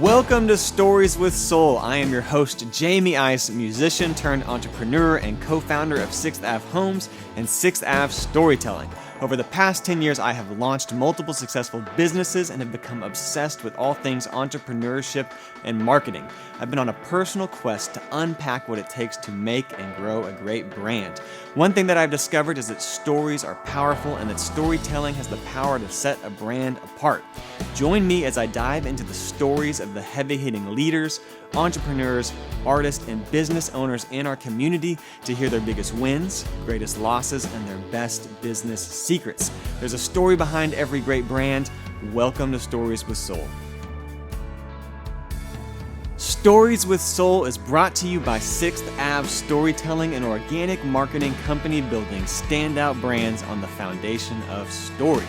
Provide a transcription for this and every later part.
Welcome to Stories with Soul. I am your host, Jamey Ice, musician turned entrepreneur and co-founder of 6th Ave Homes and 6th Ave Storytelling. Over the past 10 years, I have launched multiple successful businesses and have become obsessed with all things entrepreneurship and marketing. I've been on a personal quest to unpack what it takes to make and grow a great brand. One thing that I've discovered is that stories are powerful and that storytelling has the power to set a brand apart. Join me as I dive into the stories of the heavy-hitting leaders, entrepreneurs, artists, and business owners in our community to hear their biggest wins, greatest losses, and their best business secrets. There's a story behind every great brand. Welcome to Stories with Soul. Stories with Soul is brought to you by 6th Ave Storytelling, an organic marketing company building standout brands on the foundation of story.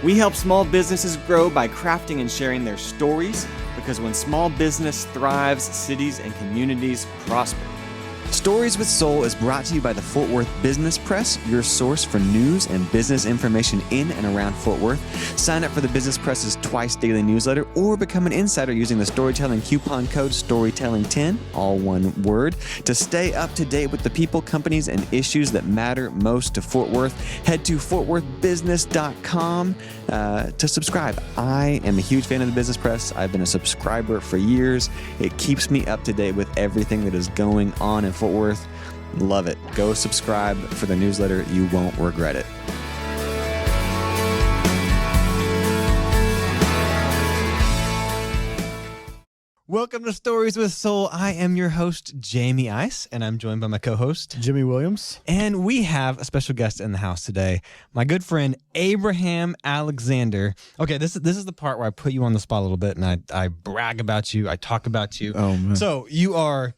We help small businesses grow by crafting and sharing their stories, because when small business thrives, cities and communities prosper. Stories with Soul is brought to you by the Fort Worth Business Press, your source for news and business information in and around Fort Worth. Sign up for the Business Press's twice daily newsletter or become an insider using the storytelling coupon code STORYTELLING10, all one word, to stay up to date with the people, companies, and issues that matter most to Fort Worth. Head to fortworthbusiness.com to subscribe. I am a huge fan of the Business Press. I've been a subscriber for years. It keeps me up to date with everything that is going on in Fort Worth. Love it. Go subscribe for the newsletter. You won't regret it. Welcome to Stories with Soul. I am your host, Jamey Ice, and I'm joined by my co-host, Jimmy Williams. And we have a special guest in the house today, my good friend, Abraham Alexander. Okay, this is the part where I put you on the spot a little bit, and I brag about you. I talk about you. Oh, man. So you are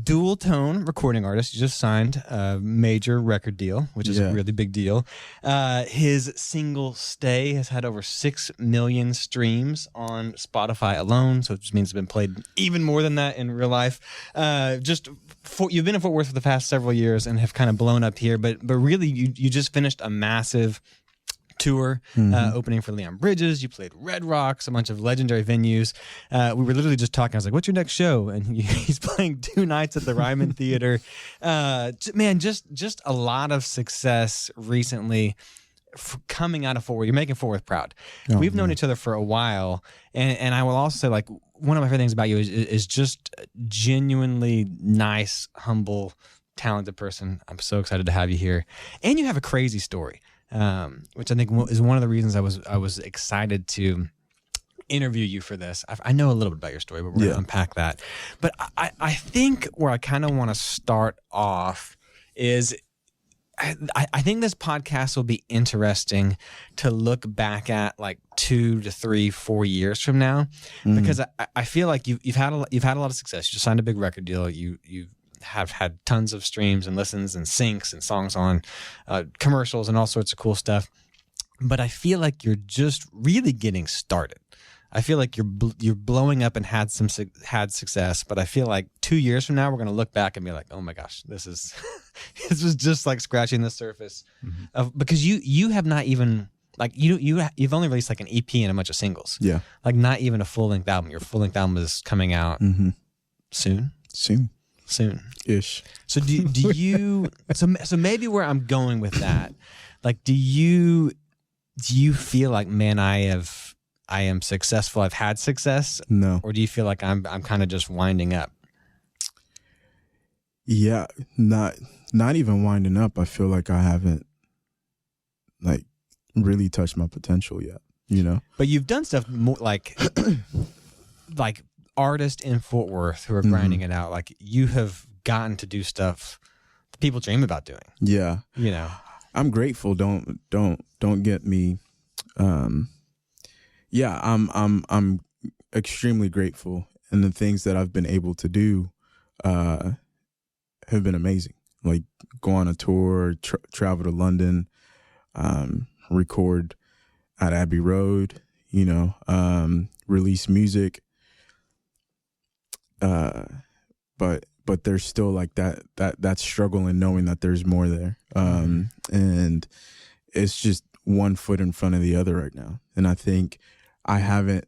dual tone recording artist. You just signed a major record deal, which is a really big deal. His single Stay has had over 6 million streams on Spotify alone, so it just means it's been played even more than that in real life. You've been in Fort Worth for the past several years and have kind of blown up here, but really you just finished a massive tour, opening for Leon Bridges. You played Red Rocks, a bunch of legendary venues. We were literally just talking. I was like, "What's your next show?" And he's playing 2 nights at the Ryman Theater. Man, just a lot of success recently coming out of Fort Worth. You're making Fort Worth proud. We've known each other for a while, and I will also say, like, one of my favorite things about you is just a genuinely nice, humble, talented person. I'm so excited to have you here, and you have a crazy story. Which I think is one of the reasons I was excited to interview you for this. I know a little bit about your story, but we're going to unpack that. But I think where I kind of want to start off is I think this podcast will be interesting to look back at like 2 to 3, 4 years from now, because I feel like you've had a lot of success. You just signed a big record deal. You have had tons of streams and listens and syncs and songs on commercials and all sorts of cool stuff. But I feel like you're just really getting started. I feel like you're blowing up and had success. But I feel like 2 years from now, we're going to look back and be like, oh my gosh, this was just like scratching the surface. Because you have not even, like, you've only released like an EP and a bunch of singles. Yeah. Like not even a full-length album. Your full-length album is coming out soon. Soon-ish. So do you? So maybe where I'm going with that, like, do you feel like, man, I am successful? I've had success. No. Or do you feel like I'm kind of just winding up? Yeah, not even winding up. I feel like I haven't like really touched my potential yet. You know. But you've done stuff more like like artists in Fort Worth who are grinding it out. Like, you have gotten to do stuff that people dream about doing. Yeah. You know. I'm grateful. Don't get me. I'm extremely grateful, and the things that I've been able to do have been amazing. Like go on a tour, travel to London, record at Abbey Road, release music. But there's still like that struggle in knowing that there's more there. And it's just one foot in front of the other right now. And I think I haven't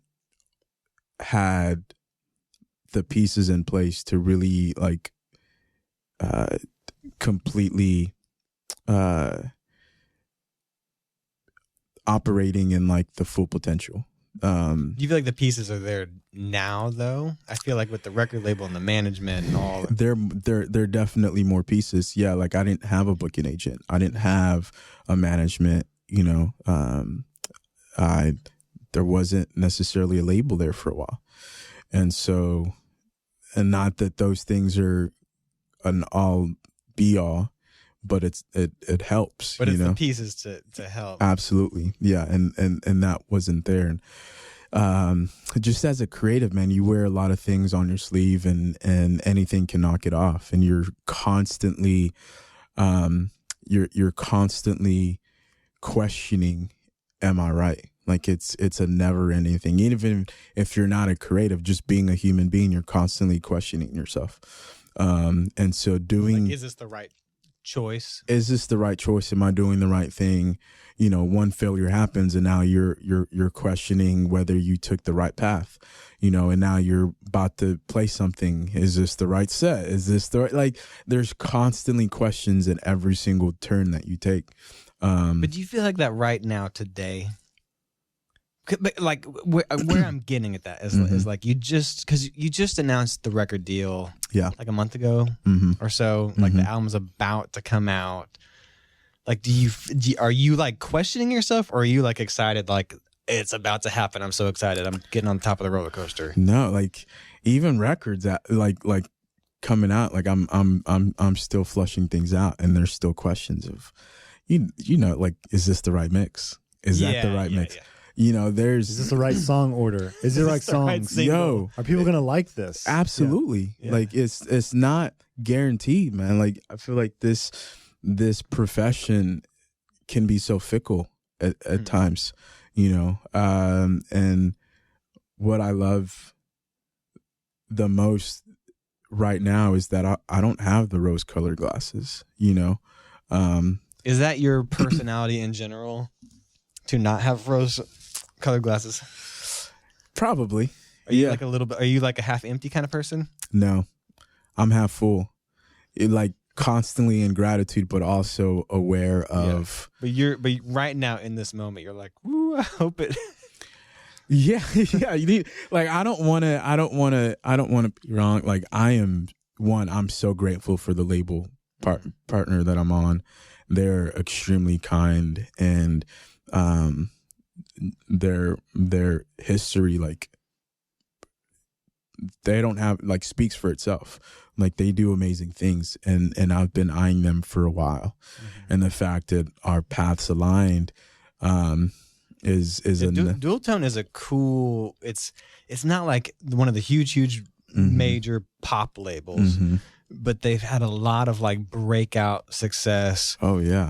had the pieces in place to really like completely operating in like the full potential. Do you feel like the pieces are there now, though? I feel like with the record label and the management and all, there definitely more pieces. Yeah, like I didn't have a booking agent. I didn't have a management. You know, there wasn't necessarily a label there for a while, and so, and not that those things are an all be all, but it helps. But it's the pieces to help. Absolutely, yeah, and that wasn't there. And just as a creative, man, you wear a lot of things on your sleeve, and anything can knock it off, and you're constantly, you're constantly questioning, am I right? Like it's a never ending thing. Even if you're not a creative, just being a human being, you're constantly questioning yourself. And so doing, like, is this the right choice? Is this the right choice? Am I doing the right thing? You know, one failure happens and now you're questioning whether you took the right path, you know, and now you're about to play something. Is this the right set? Is this the right, like there's constantly questions at every single turn that you take. But do you feel like that right now today? But like where I'm getting at that is like you just announced the record deal, like a month ago or so. Like the album's about to come out. Like, are you like questioning yourself, or are you like excited? Like it's about to happen. I'm so excited. I'm getting on top of the roller coaster. No, like even records that like coming out, like I'm still flushing things out, and there's still questions of, you know, like, is this the right mix? Is that the right mix? Yeah. You know, is this the right song order? Is it the right songs? Yo, are people gonna like this? Absolutely. Yeah. Like it's not guaranteed, man. Like I feel like this profession can be so fickle at times, you know. And what I love the most right now is that I don't have the rose-colored glasses, you know. Is that your personality in general, to not have rose-colored glasses? Probably. Are you like a little bit? Are you like a half empty kind of person? No, I'm half full. Like constantly in gratitude, but also aware of. Yeah. But right now in this moment, you're like, "Ooh, I hope it." Yeah. You need, like, I don't want to be wrong. Like I'm so grateful for the label partner that I'm on. They're extremely kind, and their history, like, they don't have, like, speaks for itself. Like they do amazing things, and I've been eyeing them for a while, and the fact that our paths aligned is Dual Tone is a cool. It's not like one of the huge major pop labels. But they've had a lot of like breakout success. Oh yeah.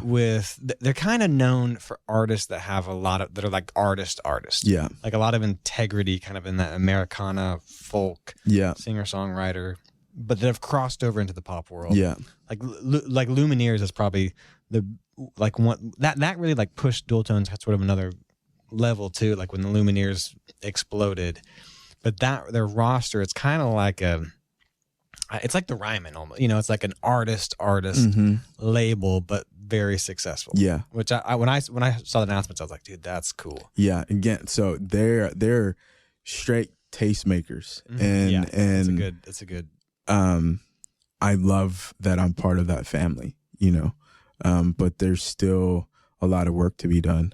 They're kind of known for artists that have that are like artists. Yeah. Like a lot of integrity, kind of in that Americana folk. Yeah. Singer-songwriter, but that have crossed over into the pop world. Yeah. Like Lumineers is probably the like one that really like pushed Dual Tones at sort of another level too. Like when the Lumineers exploded, but their roster, it's kind of like it's like the Ryman almost, you know, it's like an artist label, but very successful. Yeah. Which when I saw the announcements, I was like, dude, that's cool. Yeah. Again, so they're straight tastemakers, and it's a good. I love that I'm part of that family, you know, but there's still a lot of work to be done,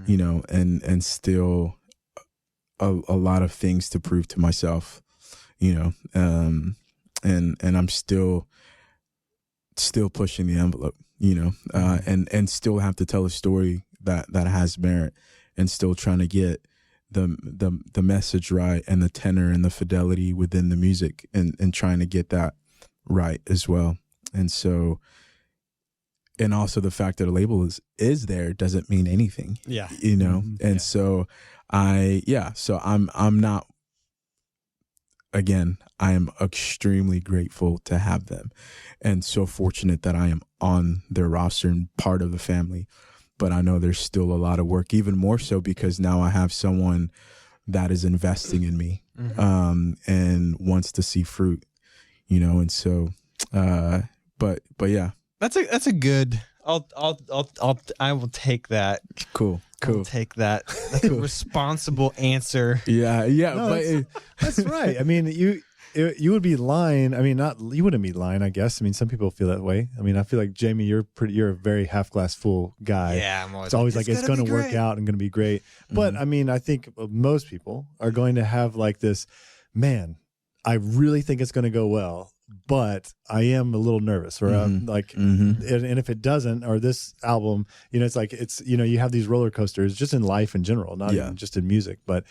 you know, and still a lot of things to prove to myself, you know, and I'm still pushing the envelope, you know, and still have to tell a story that has merit, and still trying to get the message right, and the tenor and the fidelity within the music, and trying to get that right as well. And so, and also the fact that a label is there doesn't mean anything. Yeah. You know? And so I'm not, again, I am extremely grateful to have them, and so fortunate that I am on their roster and part of the family. But I know there's still a lot of work, even more so because now I have someone that is investing in me, and wants to see fruit, and so, but yeah. That's a good. I will take that. Cool. I'll take that. That's a responsible answer. Yeah. No, But that's right. I mean, you would be lying. I mean, you wouldn't be lying, I guess. I mean, some people feel that way. I mean, I feel like Jamey, you're a very half glass full guy. Yeah, I'm always like it's going to work out and going to be great. But I mean, I think most people are going to have like this, man, I really think it's going to go well, but I am a little nervous, or I'm like, and if it doesn't, or this album, it's like, you have these roller coasters just in life in general, not even just in music. But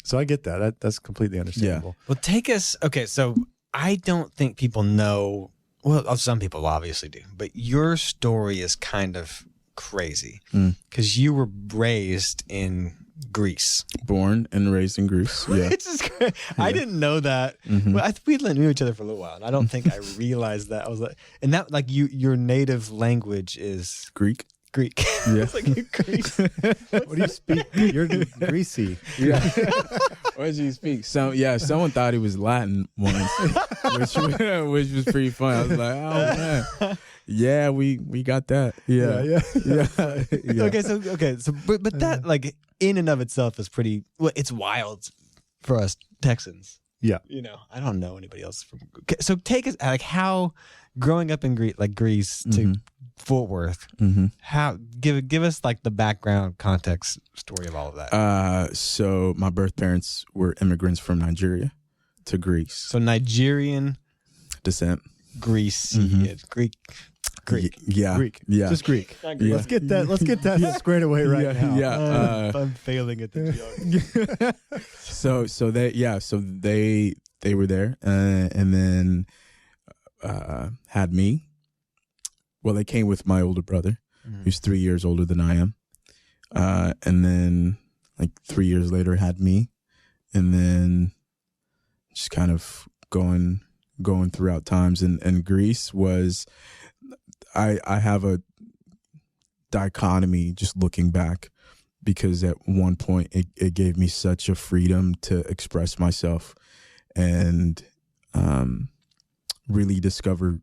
so I get that. That's completely understandable. Well, take us. Okay, so I don't think people know. Well, some people obviously do, but your story is kind of crazy because you were raised in Greece. Born and raised in Greece. Yeah. It's just great. I didn't know that. Well, we knew each other for a little while, and I don't think I realized that. I was like, and that, like, your native language is Greek. Yeah. It's like Greece. What do you speak? You're greasy. Yeah. What did you speak? Someone thought he was Latin once, which was pretty fun. I was like, oh man. Yeah, we got that. Yeah. Okay, so but that, like, in and of itself is pretty. Well, it's wild for us Texans. Yeah, I don't know anybody else from. So take us, like, how growing up in Greece to Fort Worth. How give us like the background context story of all of that. So my birth parents were immigrants from Nigeria to Greece. So Nigerian descent, Greece, Greek. Yeah. Greek. Yeah. Just Greek. Yeah. Let's get that squared away now. Yeah. I'm failing at the geography. So they were there, and then had me. Well, they came with my older brother, who's 3 years older than I am, and then like 3 years later had me, and then just kind of going throughout times. And Greece was. I have a dichotomy just looking back, because at one point it gave me such a freedom to express myself and really discover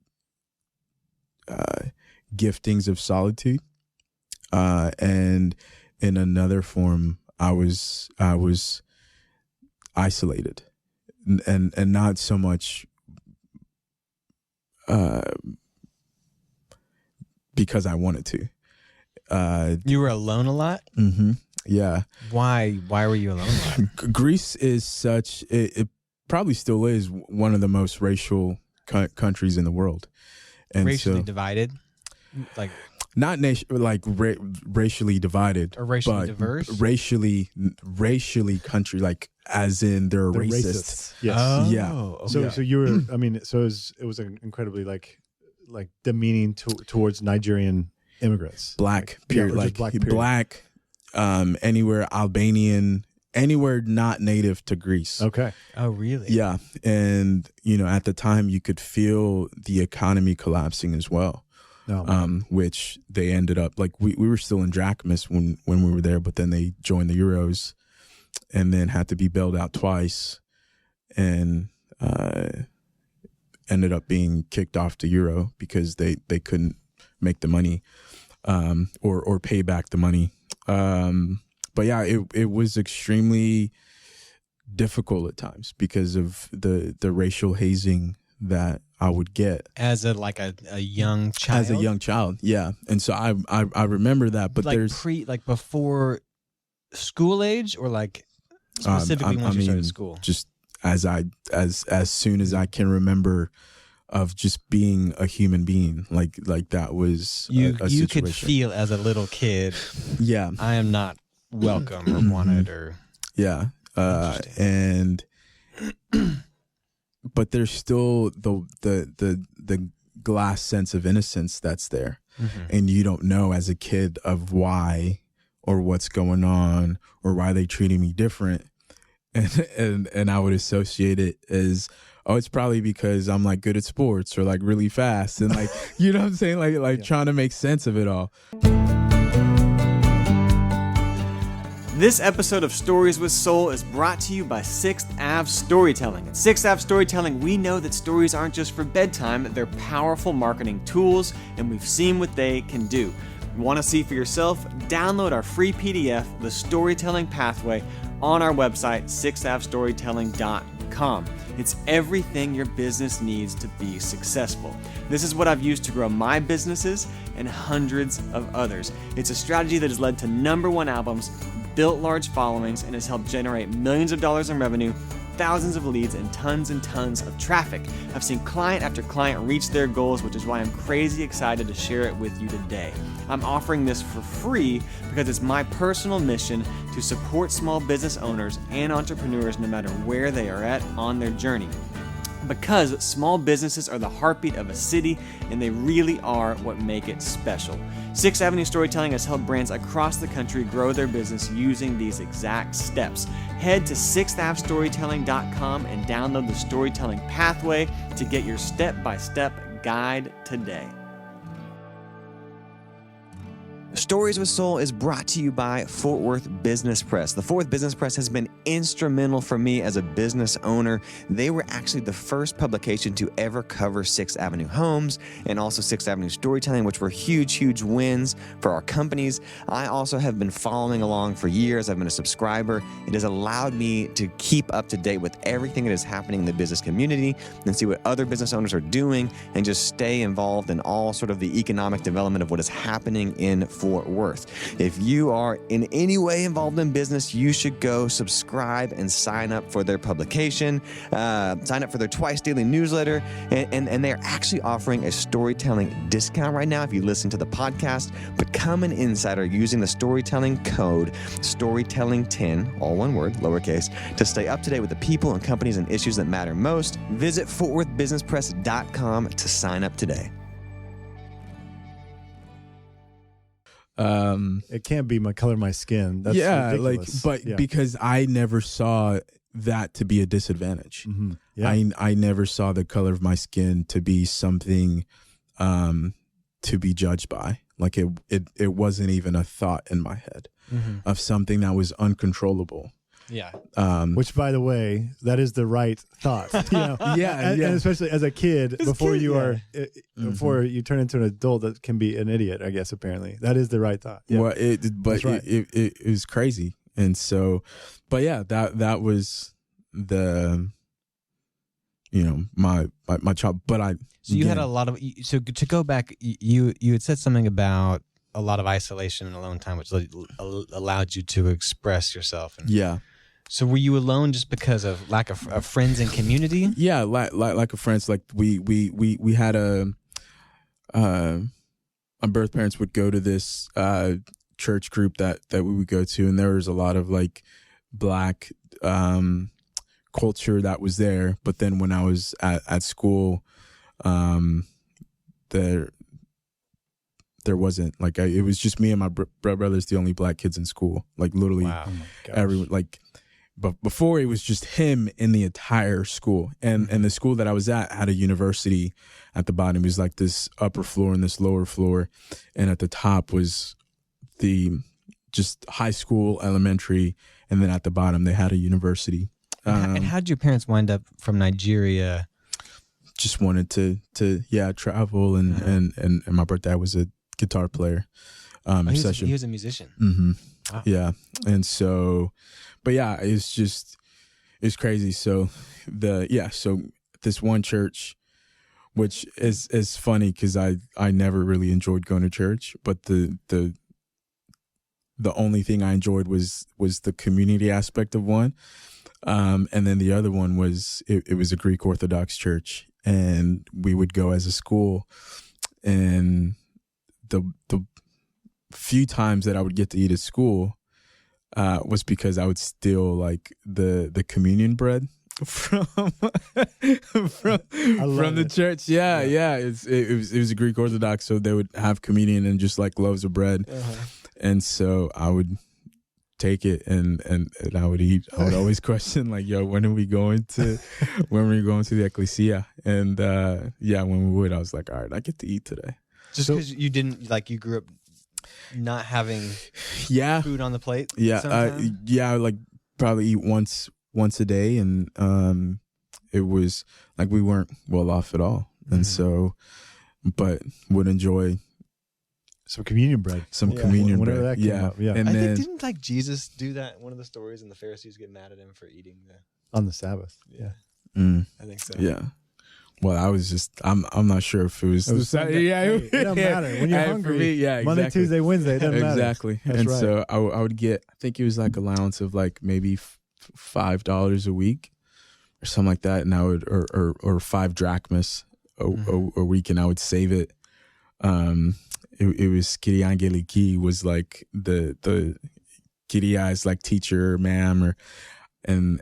giftings of solitude. And in another form, I was isolated, and not so much because I wanted to. You were alone a lot? Yeah. Why were you alone a lot? Greece is it probably still is one of the most racial countries in the world. And racially divided? Like, not racially divided, or racially but diverse? Racially country, like as in they're racist. Yes. Oh, Yeah. okay. So you were. I mean, so it was an incredibly like demeaning towards Nigerian immigrants. Black, like, period. Yeah, Like black, period. black, anywhere Albanian, anywhere not native to Greece. Okay. Oh, really? Yeah. And, at the time you could feel the economy collapsing as well. No. Which they ended up, like, we were still in drachmas when we were there, but then they joined the euros and then had to be bailed out twice, and ended up being kicked off the euro because they couldn't make the money, or pay back the money. But yeah, it was extremely difficult at times because of the racial hazing that I would get As a young child? as a young child. Yeah. And so I remember that, but like there's before school age, or like specifically once you started school? Just as soon as I can remember, of just being a human being, like that was You a you situation. could feel as a little kid, Yeah. I am not welcome or wanted, or Yeah. Interesting. And but there's still the glass sense of innocence that's there. And you don't know as a kid of why or what's going on or why they treated me different. And I would associate it as, oh, it's probably because I'm like good at sports or like really fast, and like, you know what I'm saying? Like trying to make sense of it all. This episode of Stories with Soul is brought to you by 6th Ave Storytelling. At 6th Ave Storytelling, we know that stories aren't just for bedtime, they're powerful marketing tools, and we've seen what they can do. Want to see for yourself? Download our free PDF, The Storytelling Pathway, on our website, 6avstorytelling.com. It's everything your business needs to be successful. This is what I've used to grow my businesses and hundreds of others. It's a strategy that has led to #1 albums, built large followings, and has helped generate millions of dollars in revenue, thousands of leads, and tons of traffic. I've seen client after client reach their goals, which is why I'm crazy excited to share it with you today. I'm offering this for free because it's my personal mission to support small business owners and entrepreneurs no matter where they are at on their journey. Because small businesses are the heartbeat of a city, and they really are what make it special. 6th Avenue Storytelling has helped brands across the country grow their business using these exact steps. Head to 6avstorytelling.com and download the Storytelling Pathway to get your step-by-step guide today. Stories with Soul is brought to you by Fort Worth Business Press. The Fort Worth Business Press has been instrumental for me as a business owner. They were actually the first publication to ever cover 6th Avenue homes and also 6th Avenue Storytelling, which were huge wins for our companies. I also have been following along for years. I've been a subscriber. It has allowed me to keep up to date with everything that is happening in the business community and see what other business owners are doing and just stay involved in all sort of the economic development of what is happening in Fort Worth. If you are in any way involved in business, you should go subscribe and sign up for their publication, sign up for their twice daily newsletter, and they're actually offering a storytelling discount right now if you listen to the podcast. Become an insider using the storytelling code storytelling10, all one word, lowercase, to stay up to date with the people and companies and issues that matter most. Visit fortworthbusinesspress.com to sign up today. It can't be my color of my skin. That's ridiculous. Because I never saw that to be a disadvantage. Mm-hmm. Yeah. I never saw the color of my skin to be something to be judged by. Like it wasn't even a thought in my head of something that was uncontrollable. Yeah. Which, by the way, that is the right thought. You know? And especially as a kid, before you turn into an adult that can be an idiot, I guess, apparently. That is the right thought. Yeah. Well, it was crazy. And so, but yeah, that was the, my child. But so you had a lot of, so to go back, you had said something about a lot of isolation and alone time, which allowed you to express yourself. And, so were you alone just because of lack of friends and community? Yeah, like of friends. Like we had our birth parents would go to this church group that we would go to, and there was a lot of like Black culture that was there. But then when I was at school, there wasn't, like, it was just me and my brothers, the only Black kids in school. Like literally, everyone, like. But before, it was just him in the entire school. And the school that I was at had a university at the bottom. It was like this upper floor and this lower floor. And at the top was the just high school, elementary. And then at the bottom, they had a university. And how did your parents wind up from Nigeria? Just wanted to travel. And my dad was a guitar player. He was a musician. Mm-hmm. Wow. Yeah. And so... But yeah, it's crazy. So so this one church, which is funny because I never really enjoyed going to church, but the only thing I enjoyed was the community aspect of one, and then the other one was it was a Greek Orthodox church, and we would go as a school, and the few times that I would get to eat at school. Was because I would steal like the communion bread from the church. Yeah. It was a Greek Orthodox, so they would have communion and just like loaves of bread, and so I would take it and I would eat. I would always question like, "Yo, when are we going to the ecclesia?" And when we would, I was like, "All right, I get to eat today." Just because you didn't, like, you grew up not having Yeah. food on the plate? Yeah. sometimes? Yeah. Like probably eat once a day. And it was like we weren't well off at all. And so, but would enjoy some communion bread. communion whenever bread. that came up. Yeah. And I then, think, didn't like Jesus do that in one of the stories, and the Pharisees get mad at him for eating the? On the Sabbath. Yeah. I think so. yeah. Well, I was just, I'm not sure if it was Sunday. yeah, Hey, it doesn't matter. When you're And hungry, for me, yeah, Monday, exactly. Tuesday, Wednesday, it doesn't matter. Exactly. That's and right. so I would get, I think it was like allowance of like maybe $5 a week or something like that. And I would, or 5 drachmas a week, and I would save it. It was Kyrie Angeliki was like the Kyria is like teacher, ma'am, or and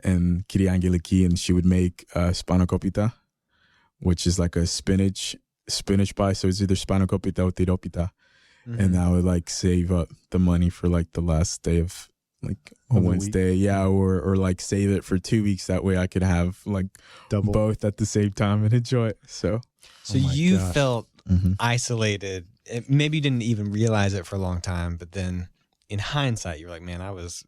Kyrie Angeliki, and she would make spanakopita, which is like a spinach pie. So it's either spanakopita or tiropita. And I would like save up the money for like the last day of like a Wednesday, or like save it for 2 weeks. That way I could have like Double. both at the same time and enjoy it. So you gosh. felt isolated. Maybe you didn't even realize it for a long time, but then in hindsight, you were like, man, I was.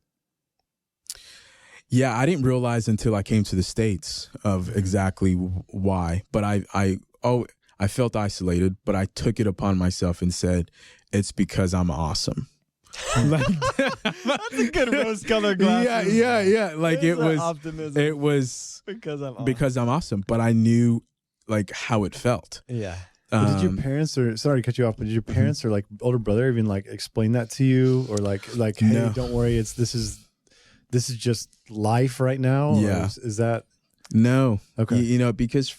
Yeah, I didn't realize until I came to the States of exactly why. But I felt isolated, but I took it upon myself and said, it's because I'm awesome. Like, That's a good rose-colored glasses. Yeah. Like There's it was, optimism. it was because I'm awesome. But I knew like how it felt. Yeah. But did your parents, or sorry to cut you off, but did your parents or like older brother even like explain that to you, or like hey, No. don't worry, this is just life right now? Yeah. Or is that No. okay? You know, because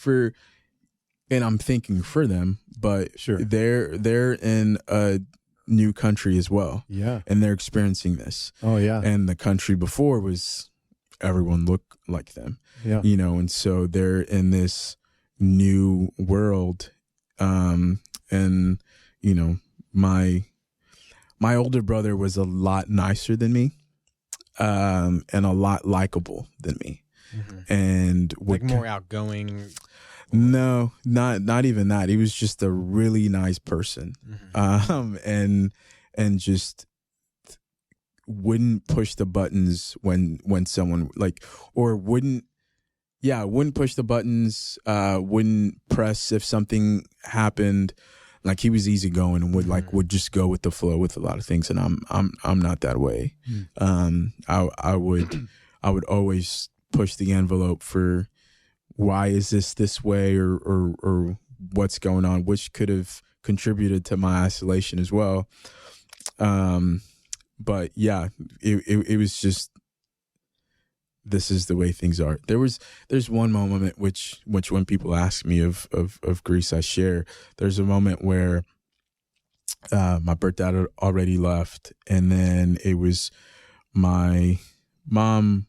and I'm thinking for them, but Sure. they're in a new country as well. Yeah. And they're experiencing this. Oh yeah. And the country before was everyone looked like them. Yeah. You know, and so they're in this new world. And you know, my older brother was a lot nicer than me, and a lot likable than me, and Like more outgoing. No, not even that. He was just a really nice person, and just wouldn't push the buttons when someone like, or wouldn't push the buttons, wouldn't press if something happened. Like he was easygoing and would just go with the flow with a lot of things, and I'm not that way. I would always push the envelope for why is this way, or what's going on, which could have contributed to my isolation as well. But yeah, it was just, this is the way things are. There's one moment which when people ask me of Greece, I share. There's a moment where my birth dad had already left, and then it was my mom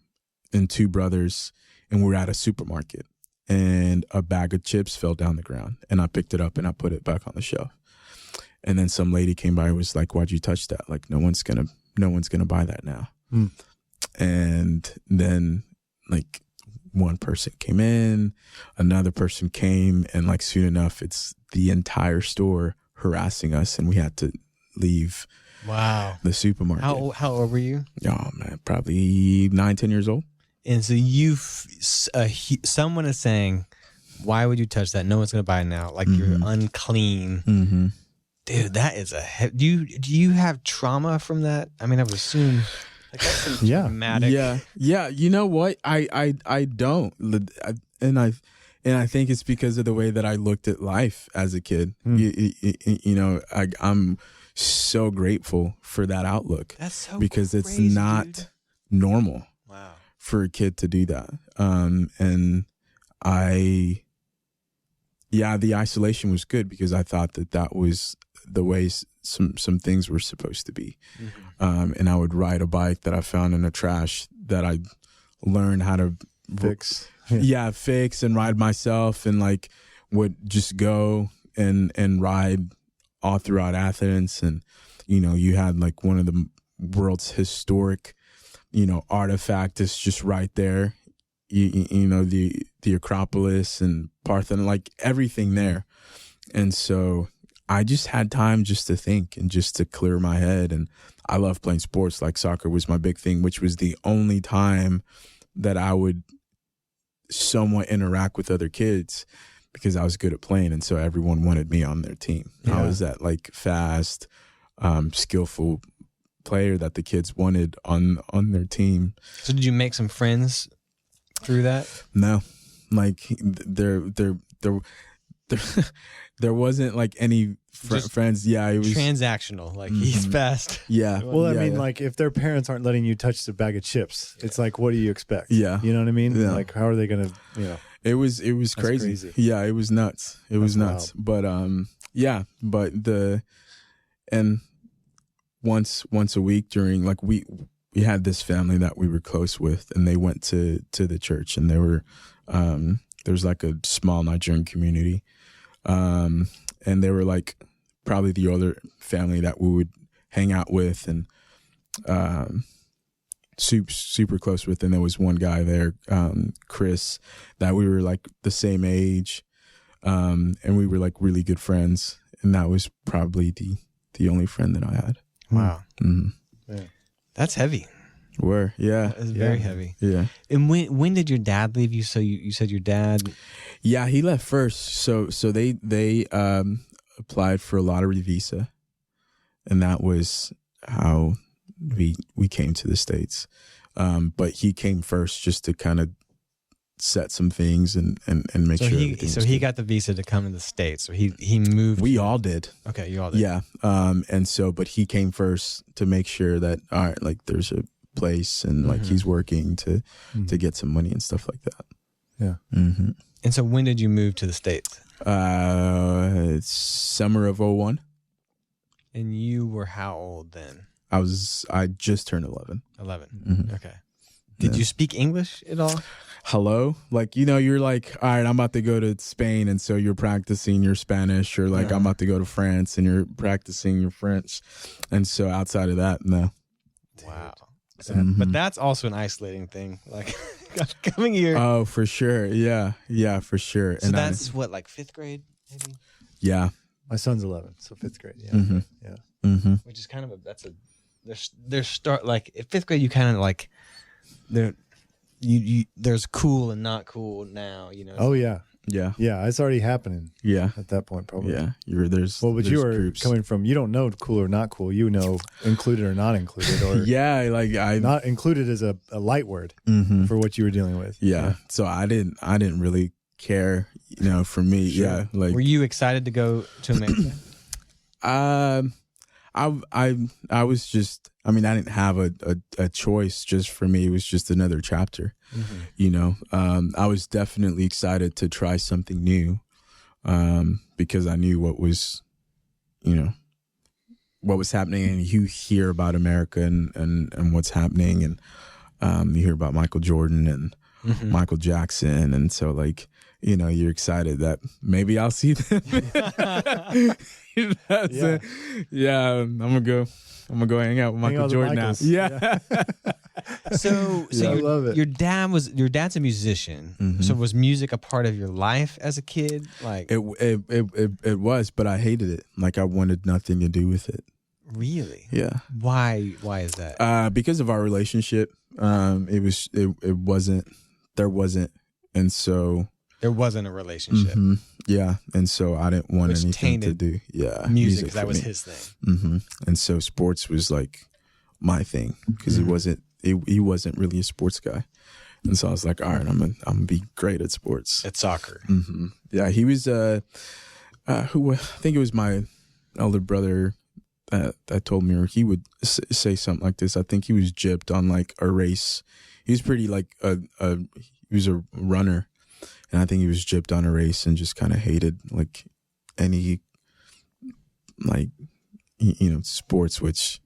and 2 brothers, and we're at a supermarket, and a bag of chips fell down the ground, and I picked it up and I put it back on the shelf. And then some lady came by and was like, "Why'd you touch that? Like no one's gonna buy that now." And then like one person came in, another person came, and like soon enough it's the entire store harassing us, and we had to leave the supermarket. How old were you? Oh man, probably 9-10 years old. And so someone is saying, why would you touch that? No one's going to buy it now. Like you're unclean. Dude, that is do you have trauma from that? I mean, I would assume like that's some traumatic. Yeah. You know what? I don't. And I think it's because of the way that I looked at life as a kid. You know, I'm so grateful for that outlook. That's so because crazy, it's not normal. Wow. For a kid to do that. And the isolation was good because I thought that was the way some things were supposed to be. And I would ride a bike that I found in the trash that I learned how to fix. Fix and ride myself, and like would just go and ride all throughout Athens. And, you know, you had like one of the world's historic, you know, artifact is just right there. You know, the Acropolis and Parthenon, like everything there. And so I just had time just to think and just to clear my head. And I love playing sports. Like soccer was my big thing, which was the only time that I would somewhat interact with other kids because I was good at playing. And so everyone wanted me on their team. I was that like fast, skillful player that the kids wanted on their team. So did you make some friends through that? No, like there wasn't like any friends. Yeah, it was transactional. Like he's fast. Yeah. Well, I mean, yeah. like if their parents aren't letting you touch the bag of chips, it's like, what do you expect? Yeah. You know what I mean? Yeah. Like, how are they gonna? It was crazy. Yeah, it was nuts. It was nuts. But and once a week during like we had this family that we were close with, and they went to the church, and they were there's like a small Nigerian community, and they were like probably the other family that we would hang out with, and super close with. And there was one guy there, Chris, that we were like the same age, and we were like really good friends, and that was probably the only friend that I had. Wow. Mm-hmm. Yeah. That's heavy. Yeah. It's very heavy. Yeah. And when did your dad leave you? So you said your dad. Yeah, he left first. So they applied for a lottery visa, and that was how we came to the States. But he came first just to kind of set some things and make sure. He got the visa to come to the States. So he moved. We all did. Okay, you all did. Yeah. But he came first to make sure that all right, like there's a place and like he's working to get some money and stuff like that. Yeah. Mm-hmm. And so when did you move to the States? It's summer of 2001. And you were how old then? I just turned 11. 11. Mm-hmm. Okay. Did you speak English at all? Hello? Like, you're like, all right, I'm about to go to Spain, and so you're practicing your Spanish, or like I'm about to go to France and you're practicing your French. And so outside of that, no. Wow. But that's also an isolating thing. Like coming here. Oh, for sure. Yeah. Yeah, for sure. So that's what, like 5th grade, maybe? Yeah. My son's 11, so 5th grade. Yeah. Mm-hmm. Yeah. Mm-hmm. Which is kind of there's start like at 5th grade you kind of like there's cool and not cool now, you know. Oh yeah. Yeah. Yeah, it's already happening. Yeah. At that point, probably. Yeah. There's But you were groups. coming from, you don't know cool or not cool. You know included or not included, or yeah, like not included is a light word for what you were dealing with. Yeah. So I didn't really care, for me. Sure. Yeah. Like, were you excited to go to America? I was just, I didn't have a choice. Just for me, it was just another chapter. I was definitely excited to try something new, because I knew what was happening, and you hear about America and what's happening, and you hear about Michael Jordan and Michael Jackson, and so like, you're excited that maybe I'll see them. Yeah, I'm gonna go hang out with Michael Jordan now. Yeah. So I love it. Your dad's a musician. So was music a part of your life as a kid? Like it was, but I hated it. Like I wanted nothing to do with it. Really? Yeah. Why is that? Because of our relationship. It wasn't. There wasn't, and so there wasn't a relationship. Yeah, and so I didn't want Which anything to do. Yeah, music, 'cause that was me. his thing. And so sports was like my thing, because he wasn't really a sports guy, and so I was like, all right, I'm gonna be great at sports, At soccer. Yeah, he was. I think it was my elder brother that told me, or he would say something like this. I think he was gypped on like a race. He was pretty like he was a runner. And I think he was gypped on a race and just kind of hated like any like sports, which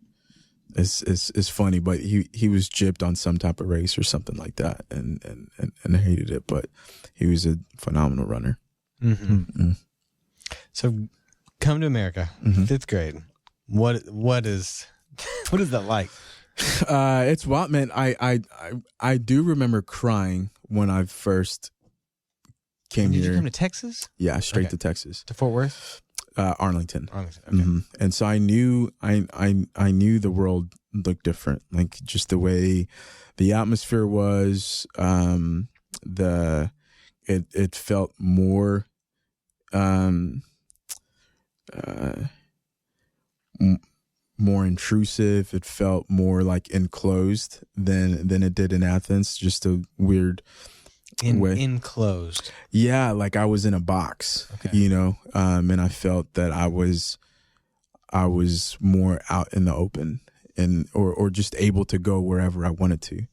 is funny. But he was gypped on some type of race or something like that, and hated it. But he was a phenomenal runner. So come to America, 5th grade. What is that like? It's wild, man. I do remember crying when I first came Did here. you come to Texas? Yeah, straight Okay. to Texas. To Fort Worth? Arlington. Okay. And so I knew the world looked different, like just the way the atmosphere was. It felt more more intrusive. It felt more like enclosed than it did in Athens. Just a weird way. Enclosed. Yeah, like I was in a box, Okay. and I felt that I was more out in the open and or just able to go wherever I wanted to.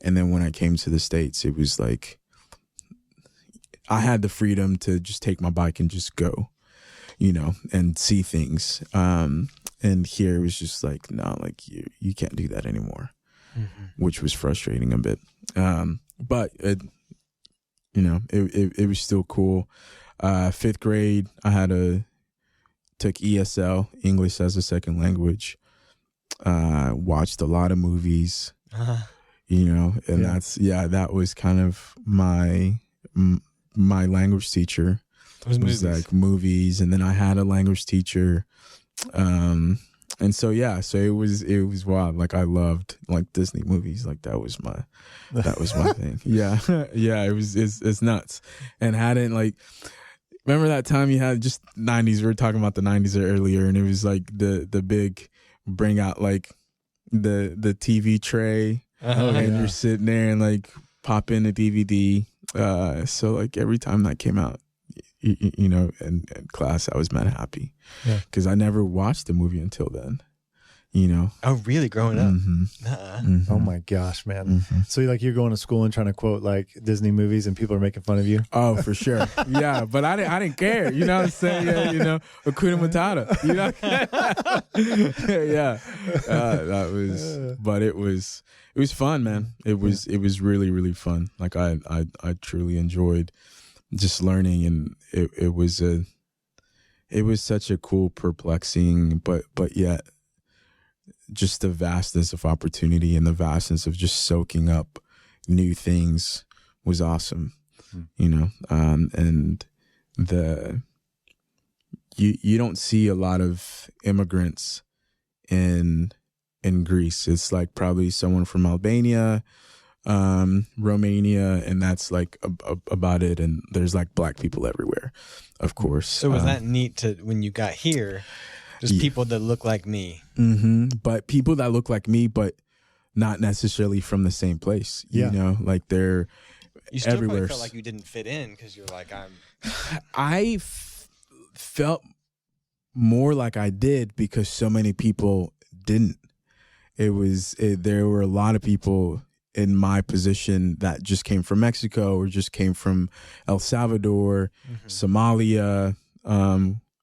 And then when I came to the States, it was like I had the freedom to just take my bike and just go, and see things. And here it was just like, no, like you can't do that anymore, which was frustrating a bit. But it was still cool. 5th grade, I took ESL, English as a second language. Watched a lot of movies, and that was kind of my language teacher. Was like movies, and then I had a language teacher. And so it was wild. Like I loved like Disney movies. Like that was my thing. Yeah. It's nuts. And hadn't like, remember that time you had just 90s, we were talking about the 90s earlier, and it was like the big bring out like the TV tray, and you're sitting there and like pop in the DVD. So like every time that came out, in class, I was mad happy because I never watched the movie until then, Oh, really? Growing up? Oh my gosh, man. So you're going to school and trying to quote like Disney movies and people are making fun of you? Oh, for sure. Yeah, but I didn't care. You know what I'm saying? Hakuna Matata. Yeah. That was, but it was fun, man. It was really, really fun. Like I truly enjoyed just learning, and it was such a cool, perplexing, but yet just the vastness of opportunity and the vastness of just soaking up new things was awesome. And you don't see a lot of immigrants in Greece. It's like probably someone from Albania, Romania, and that's like about it. And there's like black people everywhere, of course. So was that neat to when you got here? Just people that look like me. But people that look like me, but not necessarily from the same place. Like they're you still everywhere. Probably felt like you didn't fit in because you're like I felt more like I did because so many people didn't. There were a lot of people in my position that just came from Mexico or just came from El Salvador, Somalia,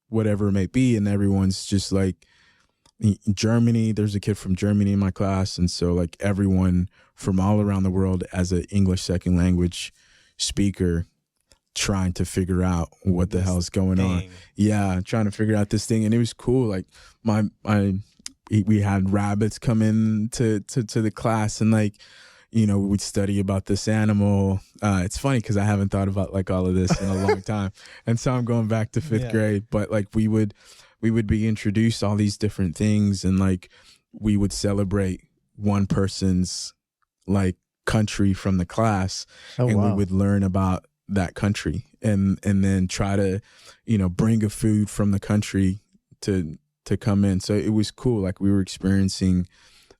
whatever it may be. And everyone's just like Germany. There's a kid from Germany in my class. And so like everyone from all around the world as an English second language speaker trying to figure out what the hell's going on. Yeah. Trying to figure out this thing. And it was cool. Like we had rabbits come in to the class, and like, we'd study about this animal. It's funny because I haven't thought about like all of this in a long time. And so I'm going back to 5th grade, but like we would be introduced all these different things, and like we would celebrate one person's like country from the class, we would learn about that country and then try to, bring a food from the country to come in. So it was cool. Like we were experiencing,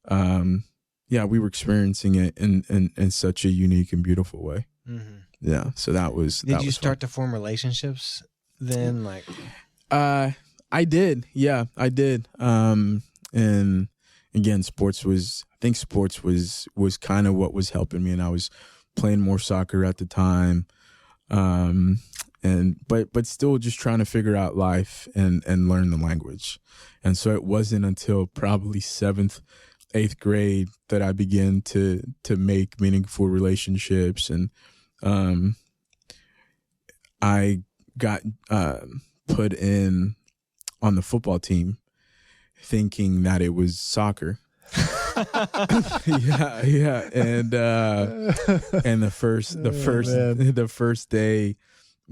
we were experiencing it in such a unique and beautiful way. Yeah. So that was. Did you start to form relationships then? Like, I did. Yeah, I did. And again, sports was kind of what was helping me, and I was playing more soccer at the time. But still just trying to figure out life and learn the language. And so it wasn't until probably 7th, 8th grade that I began to make meaningful relationships. And I got put in on the football team thinking that it was soccer. yeah. And the first day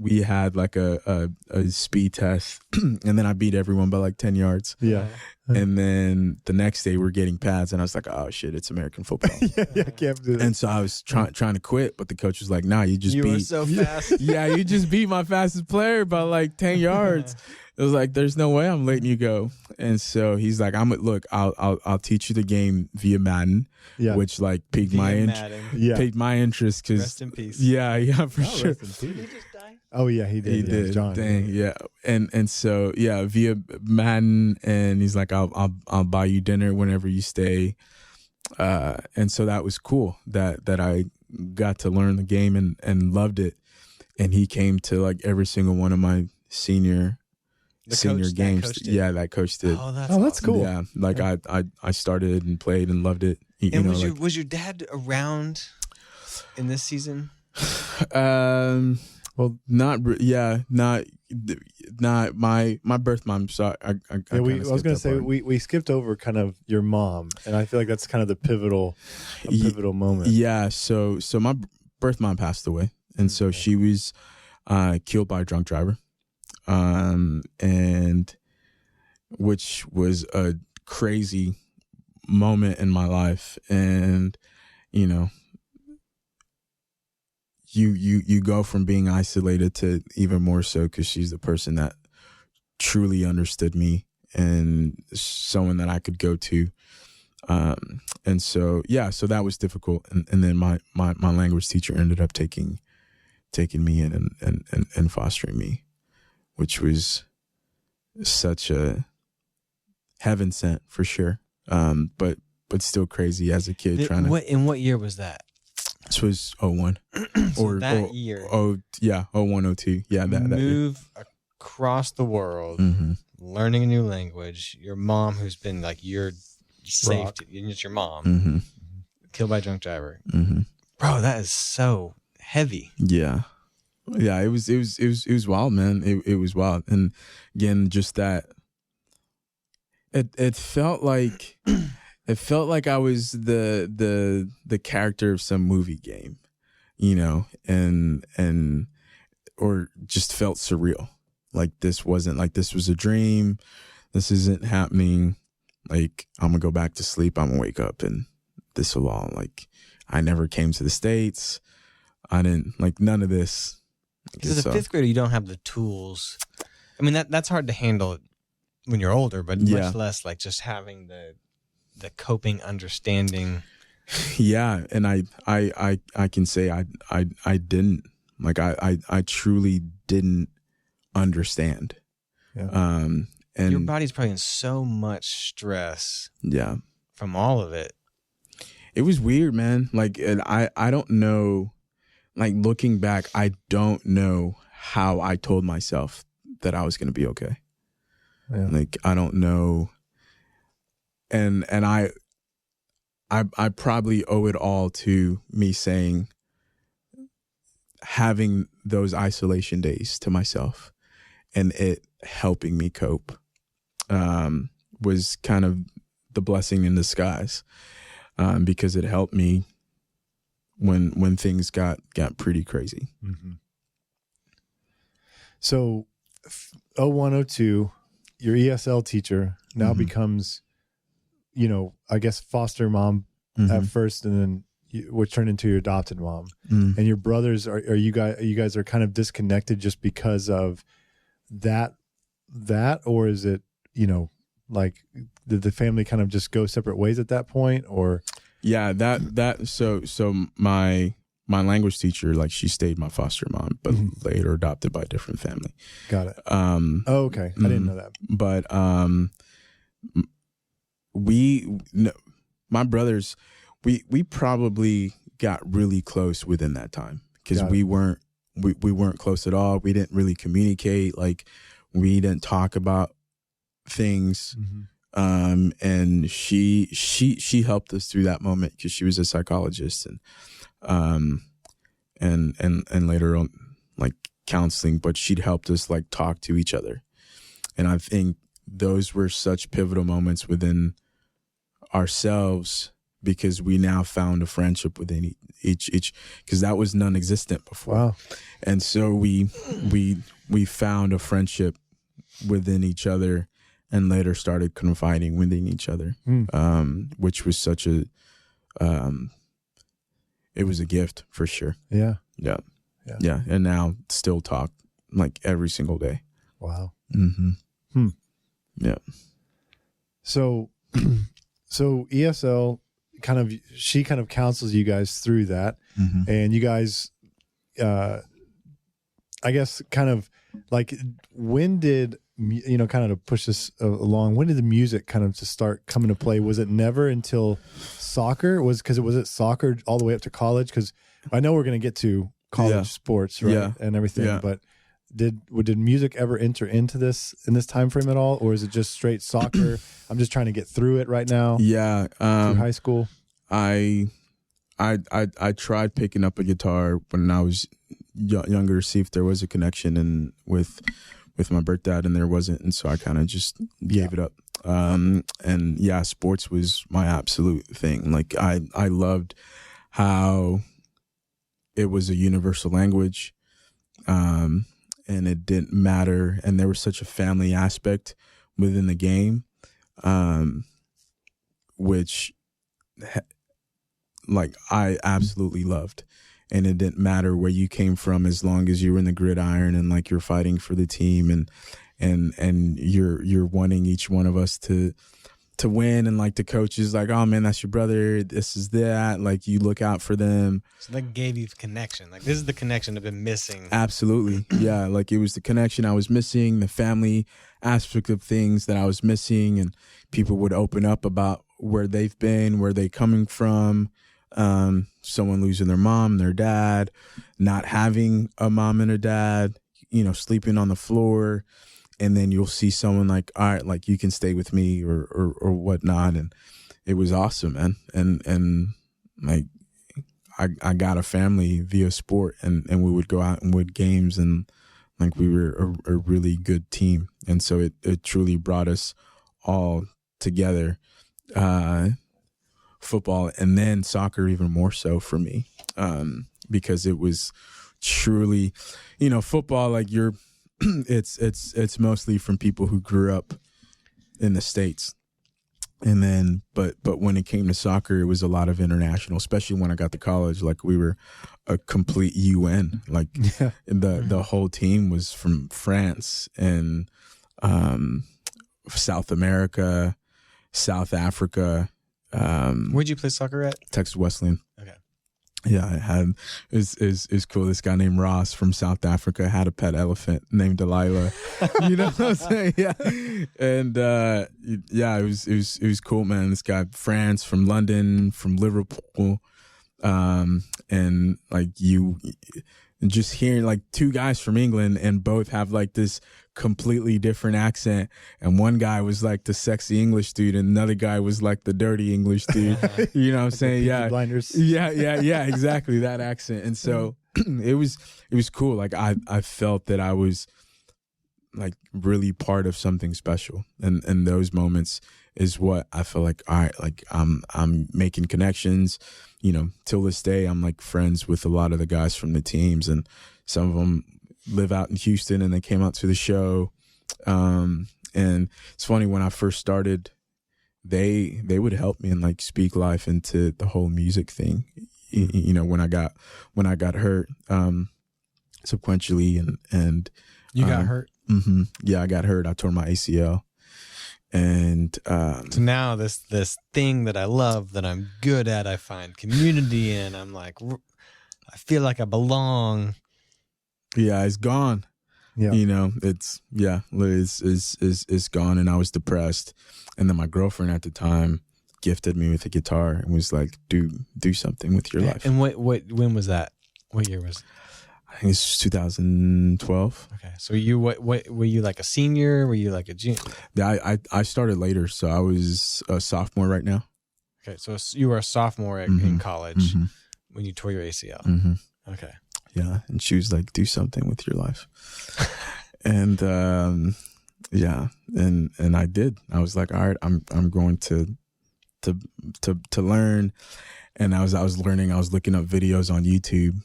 we had like a speed test, and then I beat everyone by like 10 yards. Yeah. And then the next day we're getting pads, and I was like, oh shit, it's American football. Yeah, can't do that. And so I was trying to quit, but the coach was like, nah, you were so fast. Yeah, you just beat my fastest player by like 10 yards. It was like, there's no way I'm letting you go. And so he's like, I'll teach you the game via Madden, which like piqued my interest because rest in peace. Yeah, for sure. Did he just die? Oh yeah, he did. He did. John. Dang, yeah. And so yeah, via Madden, and he's like, I'll buy you dinner whenever you stay. And so that was cool that I got to learn the game and loved it. And he came to like every single one of my senior games. That coach did. Oh, that's awesome. Cool. Yeah, like I started and played and loved it. Was your dad around in this season? Well, not my birth mom. Sorry, I was going to say we skipped over kind of your mom, and I feel like that's kind of the pivotal moment. Yeah. So my birth mom passed away, and so she was killed by a drunk driver. And which was a crazy moment in my life. And, you know, you go from being isolated to even more so because she's the person that truly understood me and someone that I could go to. And so, yeah, so that was difficult. And then my language teacher ended up taking me in and fostering me, which was such a heaven sent for sure. But still crazy as a kid In what year was that? This was 01. Year. 01, 02. Yeah, that Move across the world, learning a new language. Your mom, who's been like your safety, it's your mom, killed by a drunk driver. Bro, that is so heavy. Yeah. Yeah, it was wild, man. It was wild. And again, just that it felt like I was the character of some movie game, you know, and or just felt surreal. Like this wasn't like this was a dream. This isn't happening. Like I'm gonna go back to sleep. I'm gonna wake up and this will all like I never came to the States. I didn't like none of this. Because as a fifth grader, you don't have the tools. I mean, that's hard to handle when you're older, but much less like just having the coping understanding. Yeah, and I can say I didn't like I truly didn't understand. Yeah. And your body's probably in so much stress. Yeah. From all of it. It was weird, man. Like, and I don't know. Like looking back, I don't know how I told myself that I was going to be okay. Yeah. Like I don't know, and I probably owe it all to me saying, having those isolation days to myself, and it helping me cope, was kind of the blessing in disguise, because it helped me when things got pretty crazy. So 01, 02, your ESL teacher now becomes, you know, I guess foster mom at first, and then which turned into your adopted mom. And your brothers are you guys are kind of disconnected just because of that, or is it, you know, like did the family kind of just go separate ways at that point, or? Yeah, so my language teacher, like she stayed my foster mom, but later adopted by a different family. Got it. Okay. I didn't know that. But my brothers, we probably got really close within that time because we weren't close at all. We didn't really communicate. Like we didn't talk about things. And she helped us through that moment because she was a psychologist and later on like counseling, but she'd helped us like talk to each other. And I think those were such pivotal moments within ourselves because we now found a friendship within each, because that was non-existent before. Wow. And so we found a friendship within each other, and later started confiding within each other, which was such a, it was a gift for sure. Yeah. And now still talk like every single day. Wow. Yeah. So ESL she kind of counsels you guys through that, and you guys, I guess, kind of like, when did, kind of to push this along, when did the music kind of to start coming to play? Was it never until soccer? Was it soccer all the way up to college? Because I know we're going to get to college sports, right, and everything, but did music ever enter into this in this time frame at all, or is it just straight soccer? I'm just trying to get through it right now. Yeah, through high school. I tried picking up a guitar when I was younger, see if there was a connection with my birth dad, and there wasn't, and so I kind of just gave it up. And yeah, sports was my absolute thing. Like I loved how it was a universal language. And it didn't matter, and there was such a family aspect within the game, which like I absolutely loved. And it didn't matter where you came from, as long as you were in the gridiron and like you're fighting for the team, and you're wanting each one of us to win, and like the coach is like, oh man, that's your brother, this is that, like you look out for them. So that gave you connection. Like, this is the connection I've been missing. Absolutely. Yeah, like it was the connection I was missing, the family aspect of things that I was missing, and people would open up about where they've been, where they coming from, someone losing their mom, their dad, not having a mom and a dad, sleeping on the floor. And then you'll see someone like, all right, like you can stay with me or whatnot. And it was awesome, man. And like, I got a family via sport, and we would go out and win games, and like we were a really good team. And so it truly brought us all together, football, and then soccer even more so for me, because it was truly, football, like it's mostly from people who grew up in the States. And then, but when it came to soccer, it was a lot of international, especially when I got to college. Like we were a complete UN, like the whole team was from France and, South America, South Africa. Where'd you play soccer at? Texas Wesleyan. Okay. Yeah, I had is cool. This guy named Ross from South Africa had a pet elephant named Delilah. You know what I'm saying? Yeah, and it was cool, man. This guy France, from London, from Liverpool, and like you just hearing like two guys from England, and both have like this completely different accent, and one guy was like the sexy English dude, and another guy was like the dirty English dude. You know what I'm saying? Yeah, Blinders. yeah, exactly, that accent. And so it was cool. Like I felt that I was like really part of something special, and those moments is what I feel like. All right, like I'm making connections. Till this day, I'm like friends with a lot of the guys from the teams, and some of them live out in Houston, and they came out to the show. And it's funny, when I first started, they would help me and like speak life into the whole music thing. When I got hurt, sequentially, and you got hurt. Mm-hmm, yeah, I got hurt. I tore my ACL. And so now this thing that I love, that I'm good at, I find community in. I'm like, I feel like I belong. Yeah, it's gone. Yeah, it's gone, and I was depressed. And then my girlfriend at the time gifted me with a guitar and was like, "Do something with your life." And when was that? What year was it? I think it's 2012. Okay, so what were you, like a senior? Were you like a junior? Yeah, I started later, so I was a sophomore right now. Okay, so you were a sophomore in college when you tore your ACL. Mm-hmm. Okay. Yeah, and she was like, "Do something with your life," and and I did. I was like, "All right, I'm going to to learn. And I was learning. I was looking up videos on YouTube.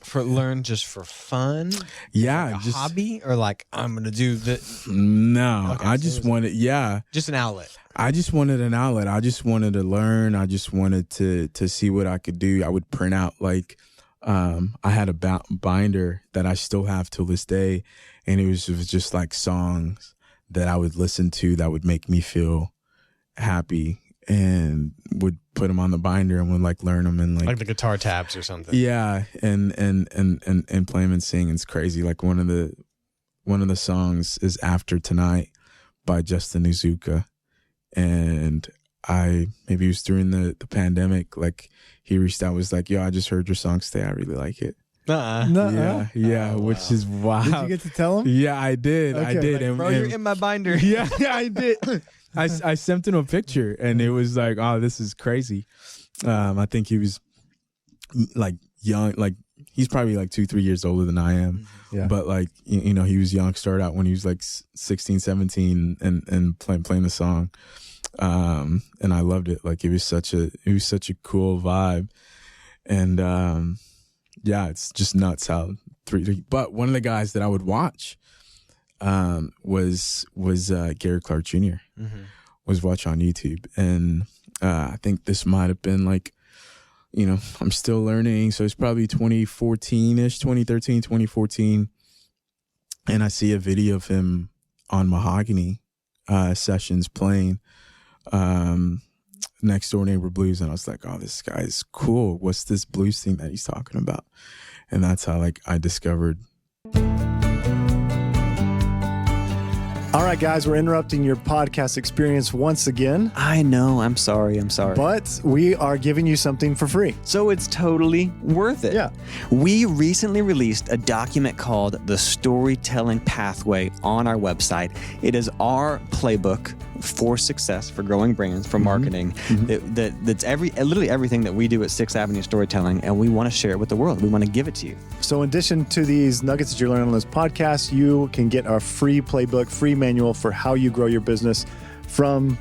Just for fun? Yeah, like a hobby, or like I'm gonna do the. No, okay, I just wanted. Yeah, just an outlet. I just wanted an outlet. I just wanted to learn. I just wanted to see what I could do. I would print out like, I had a binder that I still have till this day, and it was just like songs that I would listen to that would make me feel happy, and would put them on the binder and would like learn them and like the guitar tabs or something. Yeah, and play them and sing. It's crazy. Like one of the songs is "After Tonight" by Justin Uzuka, and maybe it was during the pandemic. Like he reached out, was like, "Yo, I just heard your song today. I really like it." Nuh-uh. Yeah, which is wild. Did you get to tell him? Yeah, I did. Okay. I did. Like, bro, you're in my binder. Yeah, I did. I sent him a picture, and it was like, oh, this is crazy. I think he was like young, like he's probably like 2-3 years older than I am. Yeah. But like, you know, he was young, started out when he was like 16, 17 and playing the song. And I loved it. Like it was such a cool vibe. And yeah, it's just nuts how but one of the guys that I would watch was Gary Clark Jr. Was watch on YouTube, and I think this might have been like, you know, I'm still learning, so it's probably 2014-ish, 2013, 2014, and I see a video of him on Mahogany sessions playing Next Door Neighbor Blues, and I was like, oh, this guy is cool. What's this blues thing that he's talking about? And that's how like I discovered. All right, guys, we're interrupting your podcast experience once again. I know. I'm sorry. But we are giving you something for free. So it's totally worth it. Yeah. We recently released a document called The Storytelling Pathway on our website. It is our playbook for success, for growing brands, for marketing. That's literally everything that we do at 6th Avenue Storytelling, and we want to share it with the world. We want to give it to you. So in addition to these nuggets that you're learning on this podcast, you can get our free playbook, free manual for how you grow your business from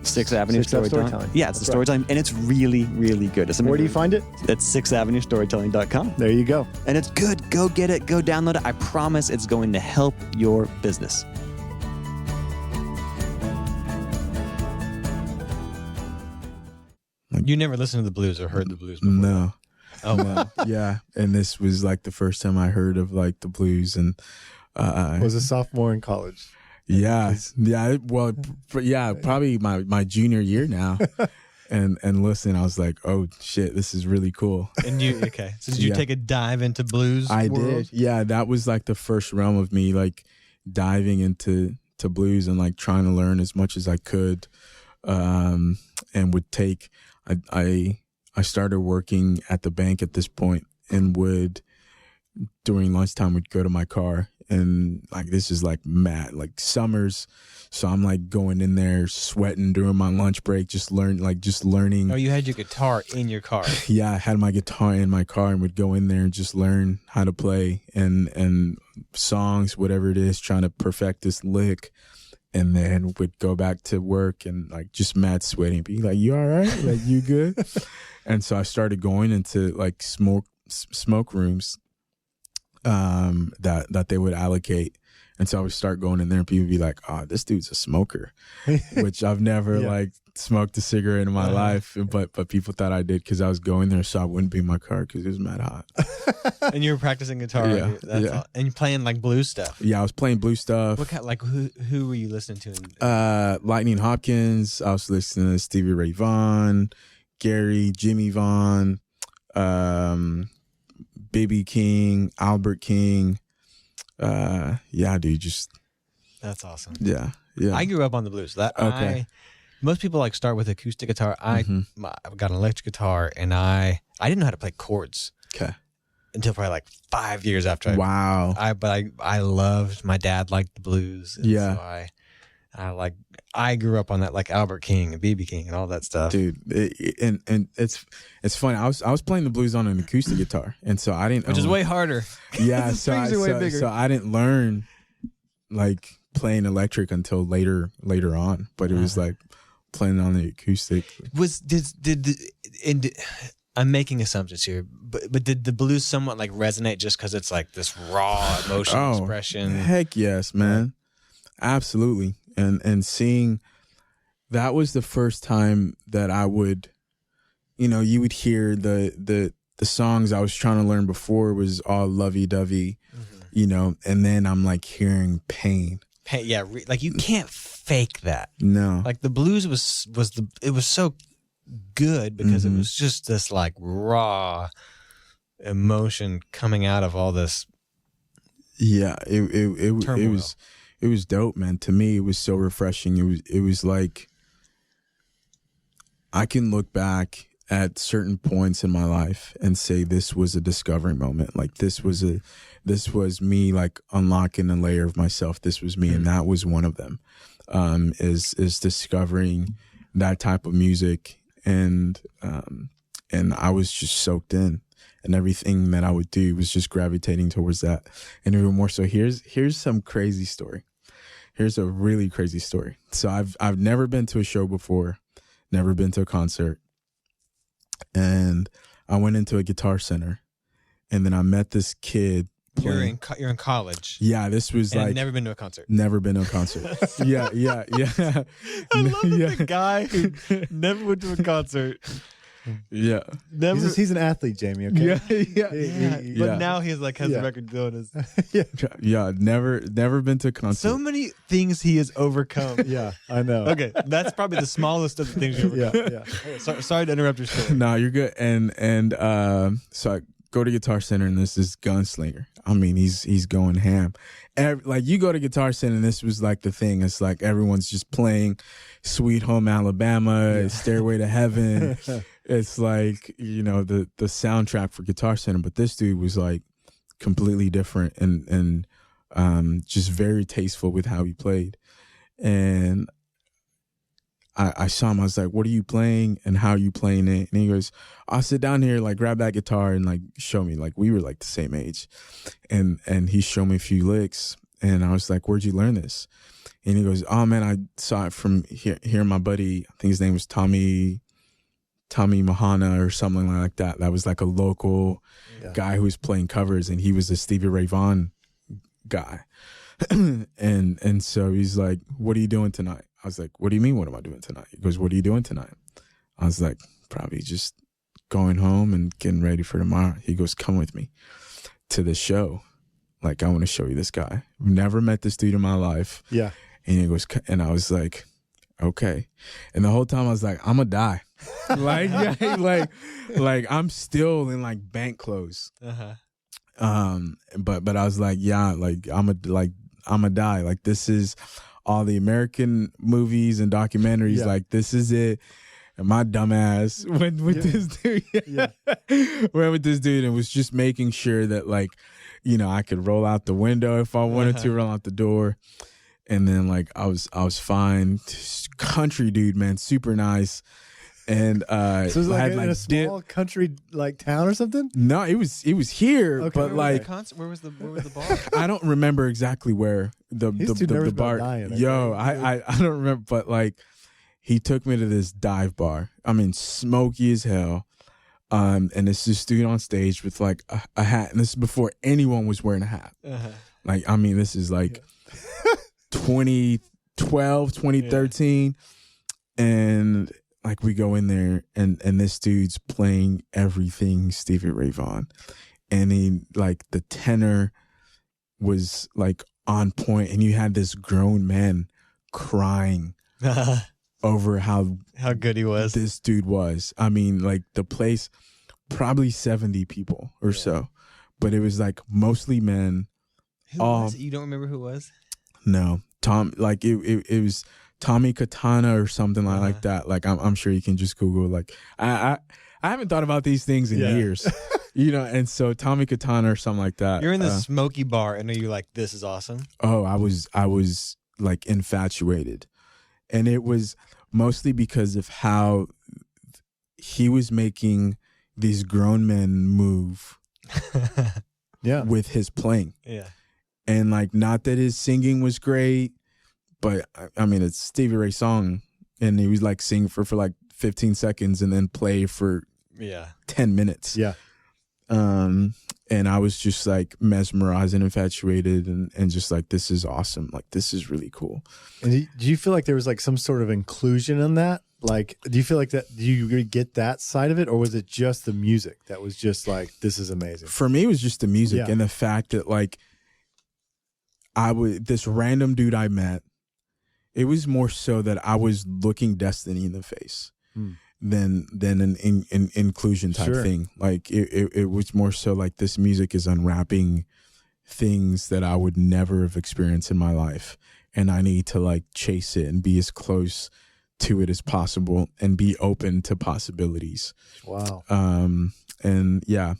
6th Avenue Storytelling. Yeah, it's the storytelling, and it's really, really good. Where do you find it? That's 6thAvenueStorytelling.com. There you go. And it's good. Go get it. Go download it. I promise it's going to help your business. You never listened to the blues or heard the blues before? No. Oh, wow. Yeah, and this was like the first time I heard of like the blues, and was a sophomore in college. Yeah. Well, probably my junior year now. And listen, I was like, oh shit, this is really cool. And so did you take a dive into blues? I world? did. Yeah, that was like the first realm of me like diving into blues and like trying to learn as much as I could. And would take. I started working at the bank at this point, and would during lunchtime would go to my car, and like this is like mad like summers, so I'm like going in there sweating during my lunch break, just learning. Oh, you had your guitar in your car? Yeah, I had my guitar in my car and would go in there and just learn how to play and songs, whatever it is, trying to perfect this lick. And then would go back to work and like just mad sweating, be like, "You all right? Like you good?" And so I started going into like smoke rooms that they would allocate. And so I would start going in there and people would be like, "Oh, this dude's a smoker," which I've never like smoked a cigarette in my life, but people thought I did because I was going there so I wouldn't be in my car because it was mad hot. And you were practicing guitar, yeah. And you're playing like blues stuff. Yeah, I was playing blues stuff. What kind, like who were you listening to? Lightning Hopkins. I was listening to Stevie Ray Vaughan, Gary, Jimmy Vaughan, B.B. King, Albert King. Yeah, dude, just that's awesome. Yeah. I grew up on the blues. Most people like start with acoustic guitar. I got an electric guitar, and I didn't know how to play chords. Okay. Until probably like 5 years after. Wow. I loved. My dad liked the blues. Yeah. So I grew up on that, like Albert King and BB King and all that stuff. Dude, and it's funny. I was playing the blues on an acoustic guitar, and so I didn't. Which is way harder. Yeah. So I didn't learn like playing electric until later on. But it was like playing on the acoustic. I'm making assumptions here, but did the blues somewhat like resonate just because it's like this raw emotion expression? Heck yes, man. Absolutely. And seeing, that was the first time that I would, you would hear the songs I was trying to learn before was all lovey-dovey, and then I'm like hearing pain. Yeah, like you can't fake that. No. Like the blues it was so good because it was just this like raw emotion coming out of all this. Yeah, it was dope, man. To me, it was so refreshing. It was like I can look back at certain points in my life and say this was a discovery moment. Like this was me like unlocking a layer of myself. This was me, and that was one of them. Is discovering that type of music. And I was just soaked in, and everything that I would do was just gravitating towards that. And even more so, here's some crazy story. Here's a really crazy story. So I've never been to a show before, never been to a concert. And I went into a Guitar Center, and then I met this kid. You're in college. Yeah, this was and like never been to a concert. Never been to a concert. yeah. I love the guy who never went to a concert. Yeah, never. He's an athlete, Jamie. Okay. Yeah. But now he's like has a record deal in his. Yeah. Never been to a concert. So many things he has overcome. Yeah, I know. Okay, that's probably the smallest of the things you overcome. Yeah. Sorry to interrupt your story. No, you're good. And so I go to Guitar Center, and this is Gunslinger. I mean, he's going ham. Like you go to Guitar Center, and this was like the thing. It's like everyone's just playing Sweet Home Alabama, Stairway to Heaven. It's like, the soundtrack for Guitar Center. But this dude was like completely different and just very tasteful with how he played. And I saw him. I was like, what are you playing and how are you playing it? And he goes, I'll sit down here, like grab that guitar and like show me. Like we were like the same age. And he showed me a few licks, and I was like, where'd you learn this? And he goes, oh man, I saw it from here. My buddy, I think his name was Tommy Mahana or something like that. That was like a local guy who was playing covers, and he was a Stevie Ray Vaughan guy. and so he's like, what are you doing tonight? I was like, what do you mean, what am I doing tonight? He goes, what are you doing tonight? I was like, probably just going home and getting ready for tomorrow. He goes, come with me to the show. Like, I want to show you this guy. I've never met this dude in my life. Yeah. And he goes, and I was like, okay. And the whole time I was like, I'm gonna die. like I'm still in like bank clothes. But I was like, yeah, like I'm gonna die. Like this is all the American movies and documentaries. Yeah. Like this is it. And my dumb ass went with this dude. Went with this dude and was just making sure that like, I could roll out the window if I wanted to, roll out the door. And then like I was fine. Country dude, man, super nice. And so it was like in a small country like town or something? No, it was here, okay. but like where was the bar? I don't remember exactly where the bar. Dying, I don't remember, but like he took me to this dive bar. I mean, smoky as hell. And it's this dude on stage with like a hat, and this is before anyone was wearing a hat. Like, I mean, this is like 2012, 2013, and like we go in there and this dude's playing everything Stevie Ray Vaughan, and he like the tenor was like on point, and you had this grown man crying over how good he was. This dude was. I mean, like the place, probably 70 people or so, but it was like mostly men. Who was it? You don't remember who it was? No, Tom. Like it was Tommy Katana or something like that. Like I'm sure you can just Google. Like I haven't thought about these things in years, And so Tommy Katana or something like that. You're in this smoky bar, and are you like, this is awesome? Oh, I was like infatuated, and it was mostly because of how he was making these grown men move. With his playing. Yeah. And like, not that his singing was great, but I mean, it's Stevie Ray song, and he was like sing for like 15 seconds and then play for 10 minutes. Yeah. And I was just like mesmerized and infatuated and just like, this is awesome. Like, this is really cool. And do you feel like there was like some sort of inclusion in that? Like, do you feel like that, do you really get that side of it? Or was it just the music that was just like, this is amazing? For me, it was just the music and the fact that like, this random dude I met, it was more so that I was looking destiny in the face. Than an inclusion type thing. Like it was more so like, this music is unwrapping things that I would never have experienced in my life, and I need to like chase it and be as close to it as possible and be open to possibilities. Wow. And yeah,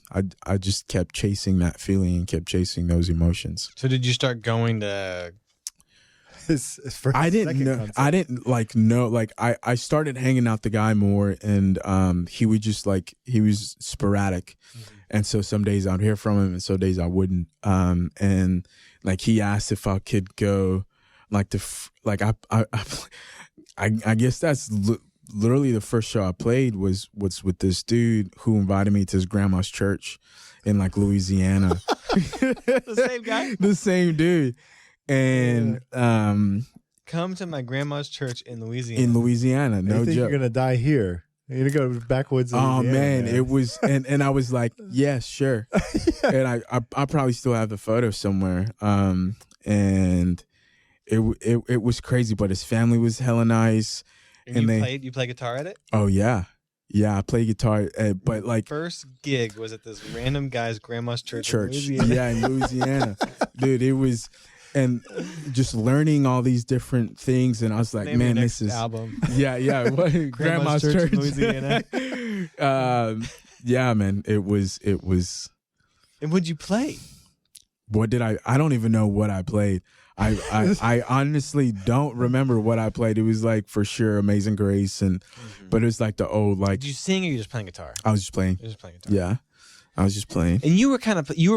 I just kept chasing that feeling and kept chasing those emotions. So did you start going to? I didn't know. Like I started hanging out the guy more, and he would just like, he was sporadic, and so some days I'd hear from him, and some days I wouldn't. And like he asked if I could go, like I guess that's literally the first show I played was with this dude who invited me to his grandma's church in like Louisiana. The same guy, the same dude. And come to my grandma's church in Louisiana. No you think joke. You're gonna die here. You're gonna go backwoods. Oh man, it was, and I was like, yes, sure. And I probably still have the photo somewhere. And it was crazy, but his family was hella nice. And you play guitar at it? Oh yeah. Yeah, I play guitar, but like first gig was at this random guy's grandma's church. In in Louisiana. Dude, it was. And just learning all these different things, and I was like, Name man, your this is album. Yeah. Grandma's church, Louisiana. Yeah, man, it was. And what'd you play? What did I don't even know what I played. I honestly don't remember what I played. It was like, for sure, Amazing Grace, but it was like the old, like. Did you sing or you just playing guitar? I was just playing. You were just playing guitar. Yeah. I was just playing. And you were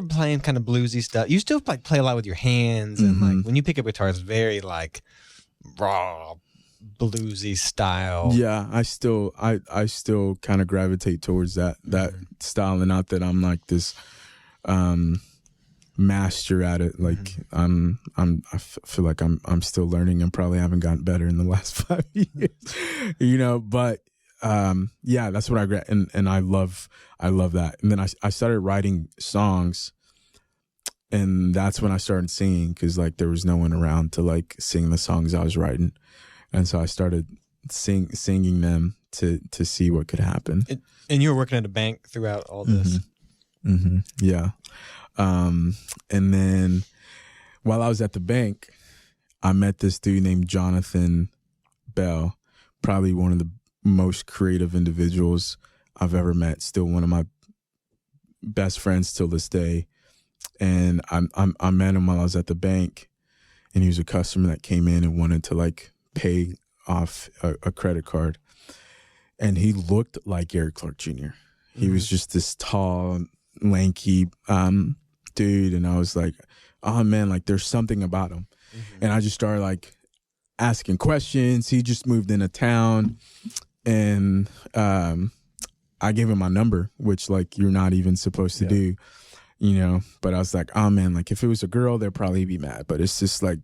playing kind of bluesy stuff. You still like play a lot with your hands, and like when you pick up guitar, it's very like raw, bluesy style. Yeah, I still kind of gravitate towards that style, and not that I'm like this master at it. Like I feel like I'm still learning and probably haven't gotten better in the last 5 years. But yeah, that's what I got, and I love that. And then I started writing songs, and that's when I started singing, because like there was no one around to like sing the songs I was writing, and so I started singing them to see what could happen. And you were working at a bank throughout all this. Yeah, and then while I was at the bank, I met this dude named Jonathan Bell, probably one of the most creative individuals I've ever met. Still one of my best friends till this day. And I met him while I was at the bank, and he was a customer that came in and wanted to like pay off a credit card. And he looked like Eric Clark Jr. He was just this tall, lanky dude, and I was like, oh man, like there's something about him. And I just started like asking questions. He just moved into town, and I gave him my number, which like you're not even supposed to do, but I was like, oh man, like if it was a girl, they'd probably be mad, but it's just like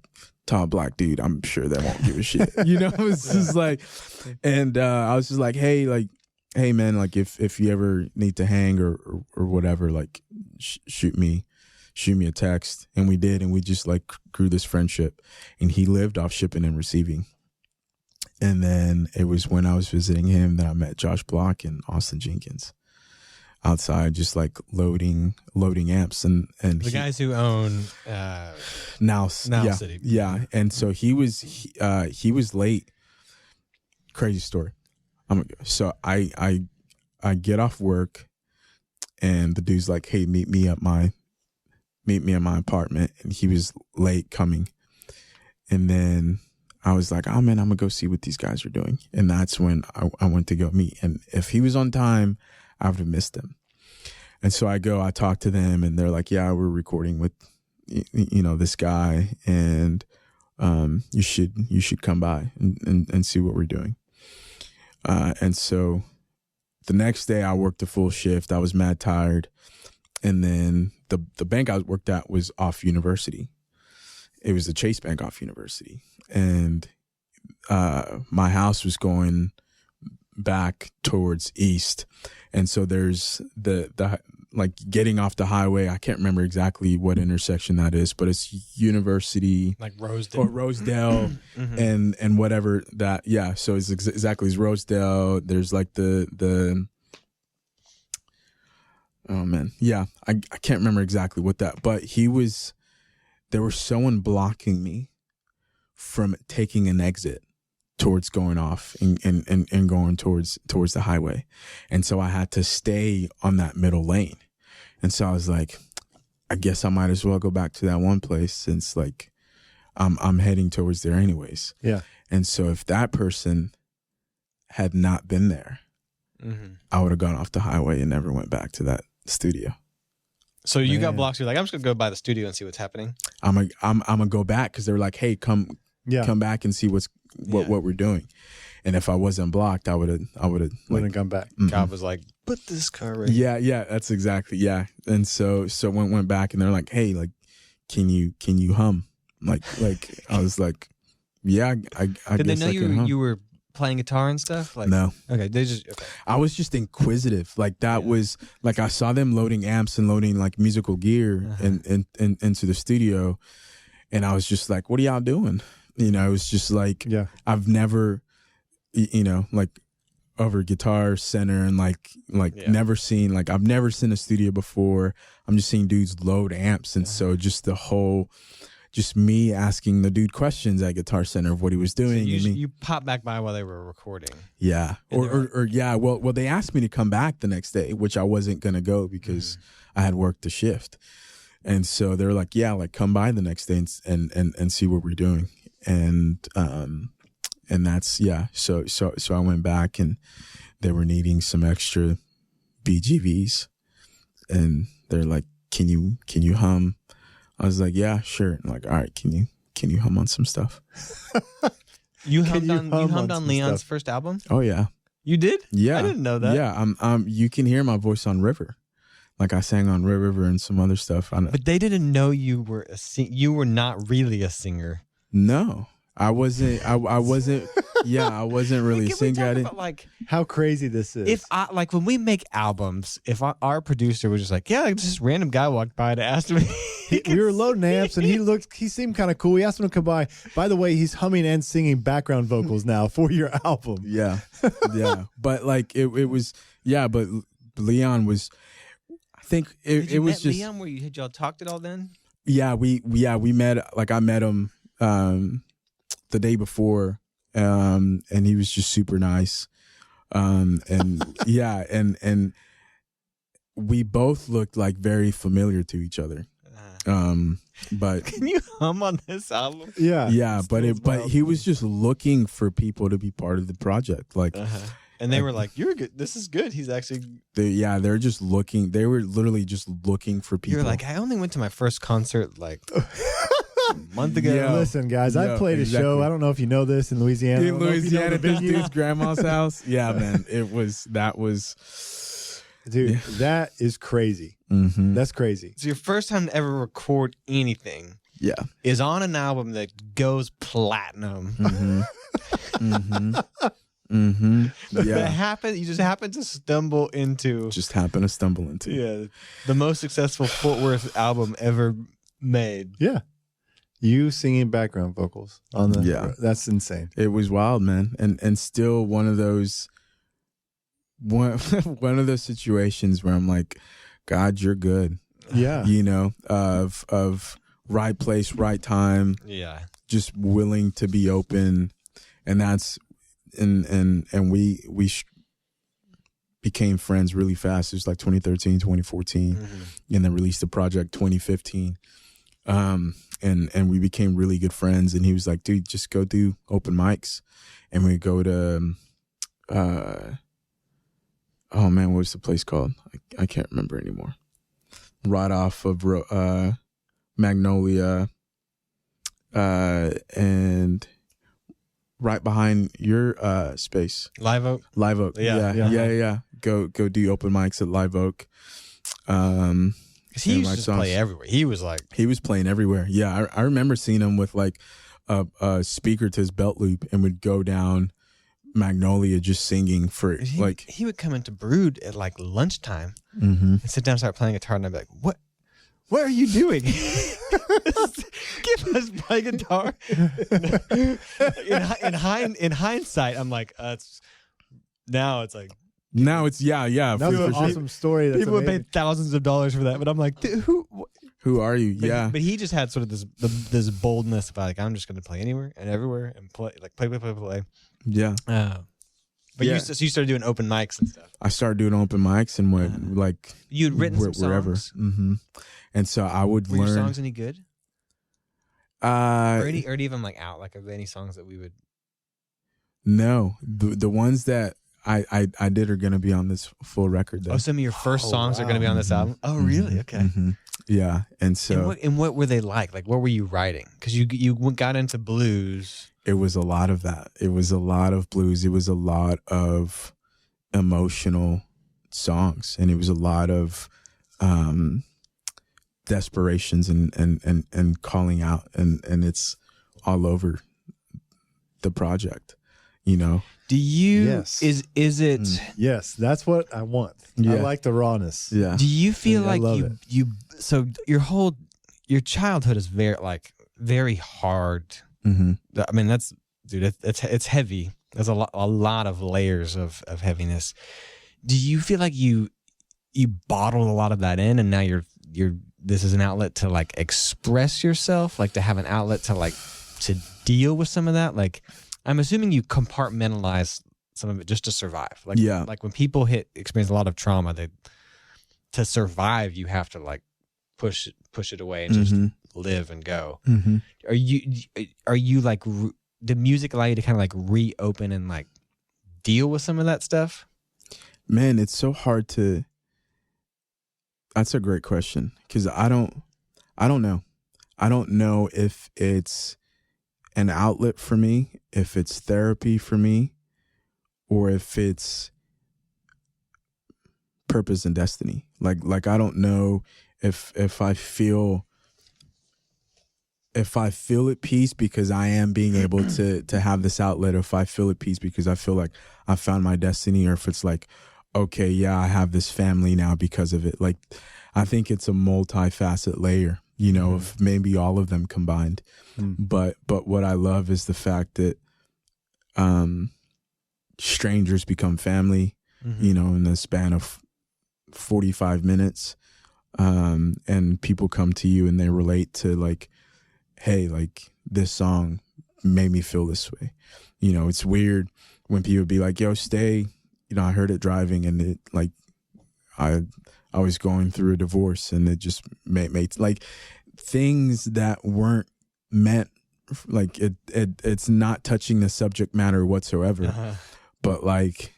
tall black dude, I'm sure they won't give a shit. It's just like, and I was just like, hey man, like if you ever need to hang or whatever, like shoot me a text. And we did, and we just like grew this friendship, and he lived off shipping and receiving. And then it was when I was visiting him that I met Josh Block and Austin Jenkins outside, just like loading amps, and the guys who own Now City. Yeah. And so he was late. Crazy story. So I get off work, and the dude's like, hey, meet me at my apartment, and he was late coming. And then I was like, oh man, I'm gonna go see what these guys are doing. And that's when I went to go meet. And if he was on time, I would have missed him. And so I talk to them, and they're like, yeah, we're recording with, this guy, and you should come by and see what we're doing. And so the next day I worked a full shift. I was mad tired. And then the bank I worked at was off University. It was the Chase Bank off University. And my house was going back towards east. And so there's the like getting off the highway. I can't remember exactly what intersection that is, but it's University, like Rosedale or Rosedale, and whatever that. Yeah, so it's exactly it's Rosedale. There's like the. Oh man, yeah, I can't remember exactly what that, but there was someone blocking me from taking an exit towards going off and going towards the highway. And so I had to stay on that middle lane. And so I was like, I guess I might as well go back to that one place since like I'm heading towards there anyways. Yeah. And so if that person had not been there, I would have gone off the highway and never went back to that studio. So you got blocked. You're like, I'm just gonna go by the studio and see what's happening. I'm gonna go back because they were like, hey, come back and see what we're doing. And if I wasn't blocked, I would have wouldn't come back. God was like, put this car right. Yeah, that's exactly. Yeah. And so went back and they're like, hey, like, can you hum? Like I was like, yeah, I Did guess they know you were playing guitar and stuff? Like, no. Okay, I was just inquisitive. Like that was like I saw them loading amps and loading like musical gear and into the studio, and I was just like, what are y'all doing? You know, it was just like I've never, like over Guitar Center and like never seen, like I've never seen a studio before. I'm just seeing dudes load amps, and so just the whole. Just me asking the dude questions at Guitar Center of what he was doing. So you popped back by while they were recording. Yeah. Or yeah. Well, they asked me to come back the next day, which I wasn't going to go because I had worked the shift. And so they were like, yeah, like come by the next day and see what we're doing. And that's, yeah. So I went back and they were needing some extra BGVs and they're like, can you hum? I was like, yeah, sure. And like, all right, can you hum on some stuff? You hummed on Leon's first album? Oh yeah. You did? Yeah. I didn't know that. Yeah. You can hear my voice on River. Like I sang on River and some other stuff. But they didn't know you were you were not really a singer. No. I wasn't. I wasn't. Yeah, I wasn't really a singer. About, like, how crazy this is. If like when we make albums, if our producer was just like, yeah, like this random guy walked by to ask me. We were loading amps and he seemed kind of cool. We asked him to come by. By the way, he's humming and singing background vocals now for your album. Yeah, yeah. But like it was. Yeah, but Leon was. I think it was just Leon. Where had y'all talked it all then? Yeah, we met. Like I met him. The day before, and he was just super nice, and yeah, and we both looked like very familiar to each other, but can you hum on this album? Yeah, but he was just looking for people to be part of the project, like, and they were like, "You're good. This is good." He's actually, they're just looking. They were literally just looking for people. You're like, I only went to my first concert like. Month ago. Yeah. Listen, guys, I played a show. I don't know if you know this in Louisiana. In Louisiana, at this dude's grandma's house. Yeah, man. That was. Dude, that is crazy. That's crazy. So your first time to ever record anything is on an album that goes platinum. Yeah. You just happen to stumble into. Yeah. The most successful Fort Worth album ever made. Yeah. You singing background vocals on the that's insane. It was wild, man, and still one of those situations where I'm like, God, you're good. Yeah, of right place, right time. Yeah, just willing to be open, and that's and we became friends really fast. It was like 2013, 2014, and then released the project 2015. And we became really good friends, and he was like, dude, just go do open mics. And we go to, oh man, what was the place called? I can't remember anymore. Right off of Magnolia, and right behind your space. Live Oak. Live Oak. Yeah. Go do open mics at Live Oak. Because he used to play everywhere. He was playing everywhere. Yeah, I remember seeing him with like a speaker to his belt loop and would go down Magnolia just singing for he would come into Brood at like lunchtime and sit down and start playing guitar, and I'd be like, what are you doing? Give us my guitar. in hindsight, I'm like, now it's like, now it's yeah. That's an awesome story. That's people would pay amazing. thousands of dollars for that, but I'm like, who are you? But he just had sort of this boldness about like, I'm just going to play anywhere and everywhere and play. Yeah. But you started doing open mics and stuff. I started doing open mics and went like you'd written some wherever. songs. Mm-hmm. And so I would Were learn. your songs any good? Or even like out like of any songs that we would. No, the ones that I did are going to be on this full record. Though. Oh, some of your first songs are going to be on this album. Oh, really? Okay. Mm-hmm. Yeah, and so and what were they like? Like, what were you writing? Because you got into blues. It was a lot of that. It was a lot of blues. It was a lot of emotional songs, and it was a lot of desperations and calling out, and it's all over the project. You know. Do you? Yes. Is it? Yes, that's what I want. Yeah. I like the rawness. Yeah. Do you feel I like love you so your childhood is very hard. Mm-hmm. I mean, it's heavy. There's a lot of layers of heaviness. Do you feel like you bottled a lot of that in, and now this is an outlet to like express yourself, like to have an outlet to deal with some of that? Like, I'm assuming you compartmentalize some of it just to survive. Like, yeah. Like when people experience a lot of trauma, to survive, you have to like push it away and just live and go. Mm-hmm. Are you like, did music allow you to kind of like reopen and like deal with some of that stuff? Man, it's so hard to. That's a great question, because I don't know. I don't know if it's an outlet for me, if it's therapy for me, or if it's purpose and destiny. Like I don't know if I feel at peace because I am being able to have this outlet, or if I feel at peace because I feel like I found my destiny, or if it's like, okay, yeah, I have this family now because of it. Like, I think it's a multifaceted layer, you know, of maybe all of them combined. But what I love is the fact that strangers become family, you know, in the span of 45 minutes. And people come to you and they relate to like, hey, like this song made me feel this way. You know, it's weird when people be like, yo, stay. You know, I heard it driving, and it like I was going through a divorce, and it just made like things that weren't meant, like it's not touching the subject matter whatsoever, but like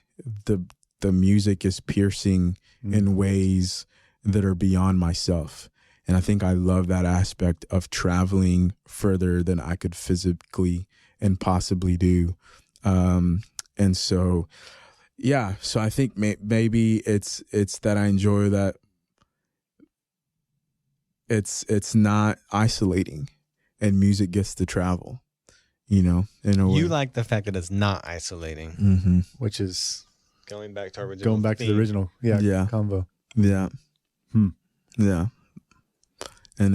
the music is piercing in ways that are beyond myself. And I think I love that aspect of traveling further than I could physically and possibly do. And so, yeah, so I think maybe it's that I enjoy that it's not isolating, and music gets to travel, you know, in a way. You like the fact that it's not isolating, which is going back to our original. Going back to the original, convo. Yeah, yeah, and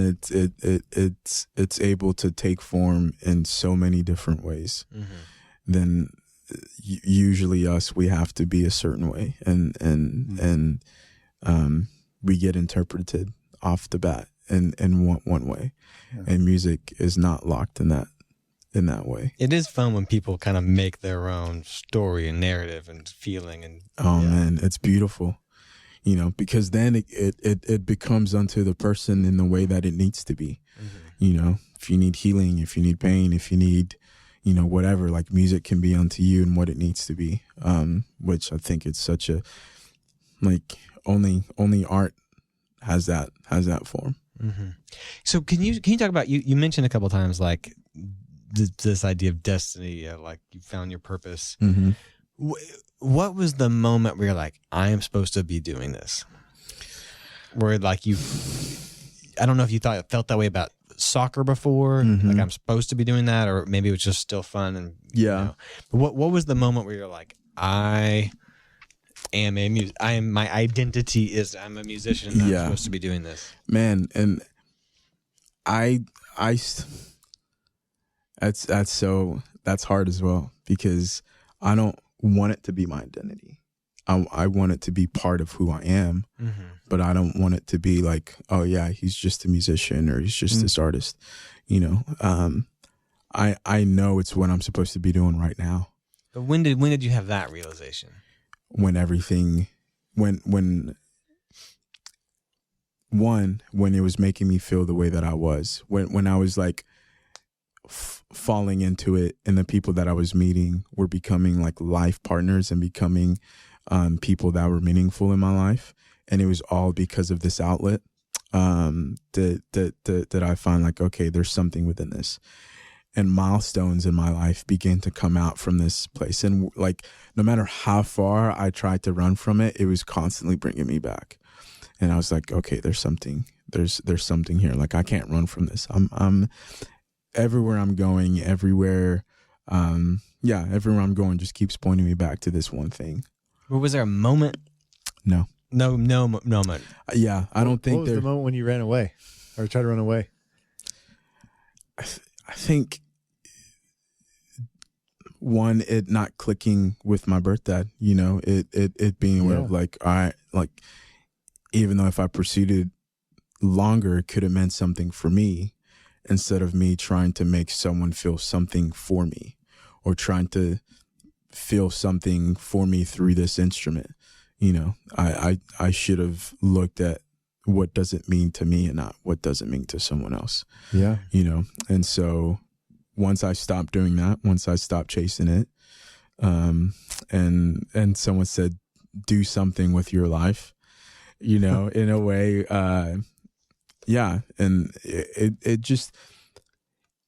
it's able to take form in so many different ways. Then usually we have to be a certain way, and we get interpreted off the bat in one way, and music is not locked in that way. It is fun when people kind of make their own story and narrative and feeling, and man, it's beautiful, you know, because then it becomes unto the person in the way that it needs to be. You know, if you need healing, if you need pain, if you need, you know, whatever, like music can be unto you and what it needs to be, which I think it's such a, like, only art has that form. So can you talk about, you mentioned a couple of times like this idea of destiny, like you found your purpose. Mm-hmm. What was the moment where you're like, I am supposed to be doing this? Where like I don't know if you felt that way about soccer before, like I'm supposed to be doing that, or maybe it was just still fun. And but what was the moment where you're like, my identity is I'm a musician. And I'm supposed to be doing this, man. And that's hard as well, because I don't want it to be my identity. I want it to be part of who I am, but I don't want it to be like, oh yeah, he's just a musician or he's just this artist. You know, I know it's what I'm supposed to be doing right now. But when did you have that realization? When it was making me feel the way that I was, when I was like falling into it, and the people that I was meeting were becoming like life partners and becoming people that were meaningful in my life, and it was all because of this outlet that I find like, okay, there's something within this, and milestones in my life began to come out from this place, and like no matter how far I tried to run from it, it was constantly bringing me back, and I was like, okay, there's something here. Like I can't run from this. I'm everywhere I'm going, everywhere I'm going just keeps pointing me back to this one thing. Or was there a moment? No moment. Yeah, I don't think what was the moment when you ran away or tried to run away? I think one, it not clicking with my birth dad, you know, it being aware of like, all right, like even though if I proceeded longer, it could have meant something for me, instead of me trying to make someone feel something for me, or trying to feel something for me through this instrument. You know, I should have looked at what does it mean to me and not what does it mean to someone else. Yeah. You know, and so once I stopped doing that, once I stopped chasing it, and someone said, do something with your life, you know, in a way, and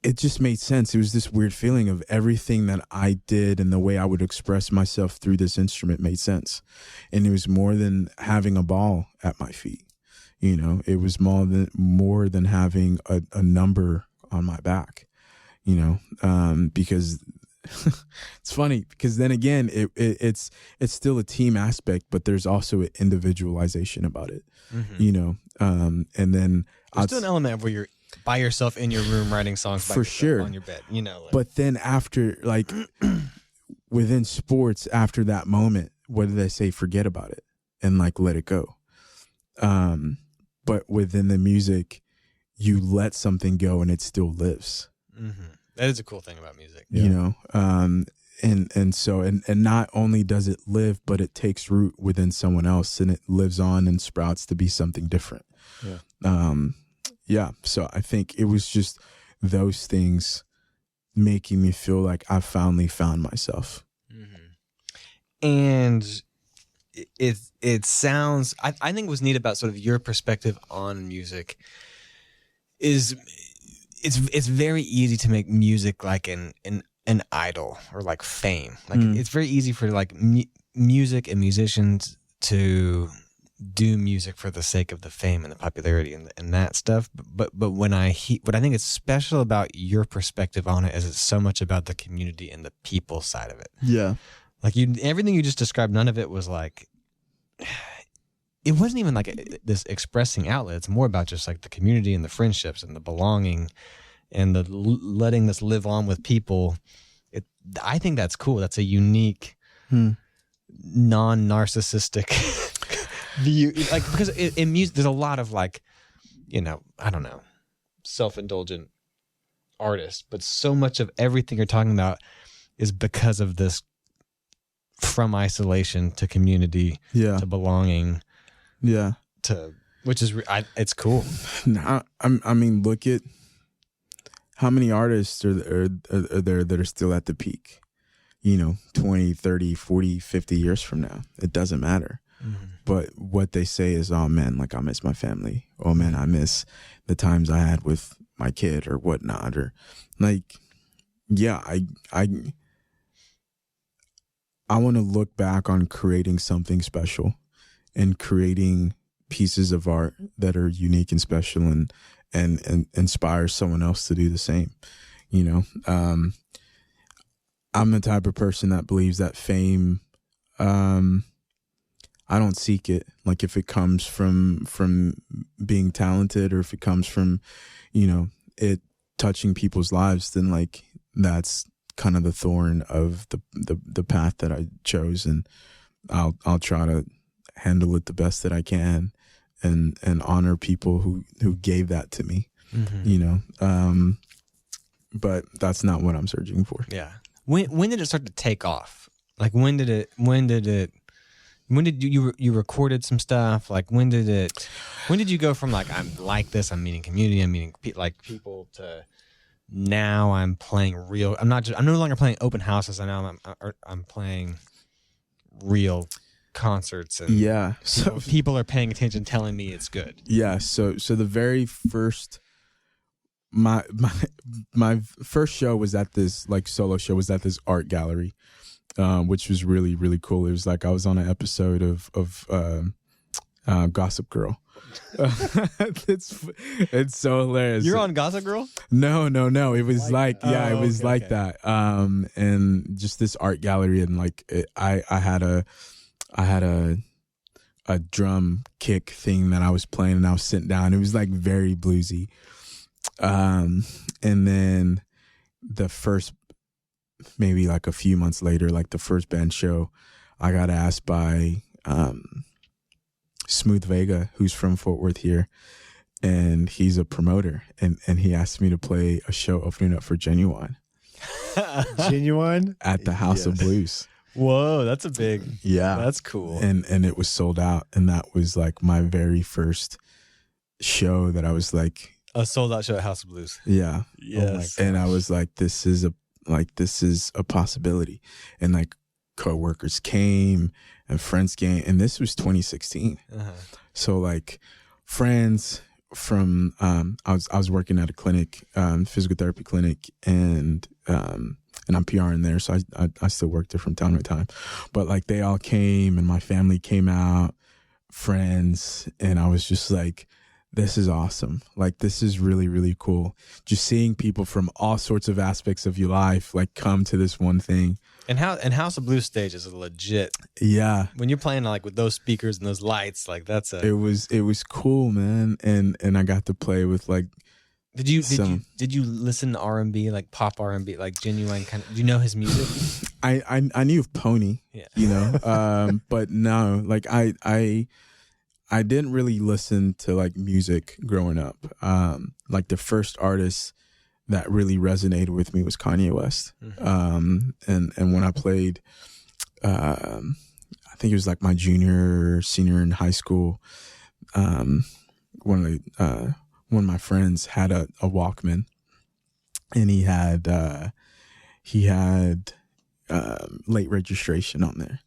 it just made sense. It was this weird feeling of everything that I did and the way I would express myself through this instrument made sense. And it was more than having a ball at my feet. You know, it was more than having a number on my back, you know, because it's funny, because then again, it's still a team aspect, but there's also an individualization about it, you know, and then there's still an element of where you're by yourself in your room writing songs by for yourself sure on your bed, you know. Like. But then after, like within sports, after that moment, what did they say? Forget about it and like let it go. But within the music, you let something go and it still lives. That is a cool thing about music, you know. And so not only does it live, but it takes root within someone else, and it lives on and sprouts to be something different. So I think it was just those things making me feel like I finally found myself. And it sounds, I think what's neat about sort of your perspective on music is it's very easy to make music like an idol or like fame. Like it's very easy for like music and musicians to do music for the sake of the fame and the popularity and that stuff. But what I think is special about your perspective on it is it's so much about the community and the people side of it. Yeah. Like everything you just described, none of it was like, it wasn't even like this expressing outlet. It's more about just like the community and the friendships and the belonging and the letting this live on with people. I think that's cool. That's a unique, non-narcissistic view. Like, because in music, there's a lot of like, you know, I don't know, self-indulgent artists, but so much of everything you're talking about is because of this from isolation to community to belonging. Yeah. Which is, it's cool. I mean, look at how many artists are there that are still at the peak, you know, 20, 30, 40, 50 years from now. It doesn't matter. But what they say is, oh man, like I miss my family. Oh man, I miss the times I had with my kid or whatnot. Or like, yeah, I want to look back on creating something special and creating pieces of art that are unique and special and inspire someone else to do the same. You know, I'm the type of person that believes that fame, I don't seek it. Like if it comes from being talented, or if it comes from, you know, it touching people's lives, then like that's kind of the thorn of the path that I chose, and I'll try to handle it the best that I can, and honor people who gave that to me. You know, but that's not what I'm searching for. Yeah. When did it start to take off? Like when did you recorded some stuff? Like when did you go from like, I'm like this, I'm meeting community, I'm meeting people, to now I'm playing real. I'm no longer playing open houses. I'm playing real concerts, and yeah, people are paying attention, telling me it's good. Yeah. So the very first, my first show was at this, like, solo show was at this art gallery, which was really, really cool. It was like I was on an episode of Gossip Girl. It's so hilarious. You're on Gossip Girl? No. It was like that. And just this art gallery, and like I had a drum kick thing that I was playing, and I was sitting down. It was like very bluesy. And then the first, maybe like a few months later, like the first band show, I got asked by Smooth Vega, who's from Fort Worth here, and he's a promoter, and he asked me to play a show opening up for Genuine. Genuine? At the House of Blues. Whoa, that's a big, yeah, that's cool. And it was sold out, and that was like my very first show that I was like, a sold out show at House of Blues. Yeah. Yes. And I was like, this is a possibility. And like coworkers came and friends came, and this was 2016. Uh-huh. So like friends from I was working at a clinic, physical therapy clinic, and I'm PRing there, so I still work there from time to time. But like they all came, and my family came out, friends, and I was just like, this is awesome. Like, this is really, really cool. Just seeing people from all sorts of aspects of your life, like, come to this one thing. And House of Blues stage is legit. Yeah. When you're playing like with those speakers and those lights, like that's It was cool, man. And I got to play with like. Did you listen to R&B, like pop R&B, like Genuine kind of? Do you know his music? I knew of Pony. Yeah. You know. But no, like I didn't really listen to like music growing up. Like the first artist that really resonated with me was Kanye West. Mm-hmm. And when I played, I think it was like my senior in high school. One of my friends had a Walkman, and he had Late Registration on there,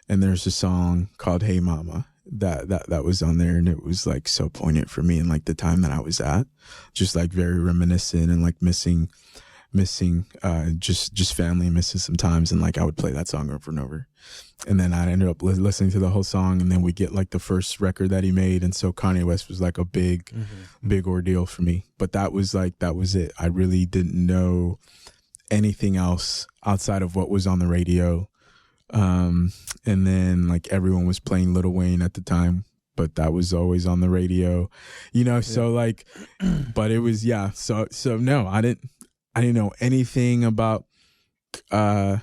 and there's a song called Hey Mama that was on there, and it was like so poignant for me, and like the time that I was at, just like very reminiscent, and like missing just family, and missing some times, and like I would play that song over and over, and then I ended up listening to the whole song, and then we get like the first record that he made, and so Kanye West was like a big ordeal for me. But that was it. I really didn't know anything else outside of what was on the radio. And then like everyone was playing Lil Wayne at the time, but that was always on the radio, you know? So like, but it was, yeah. So no, I didn't know anything about, high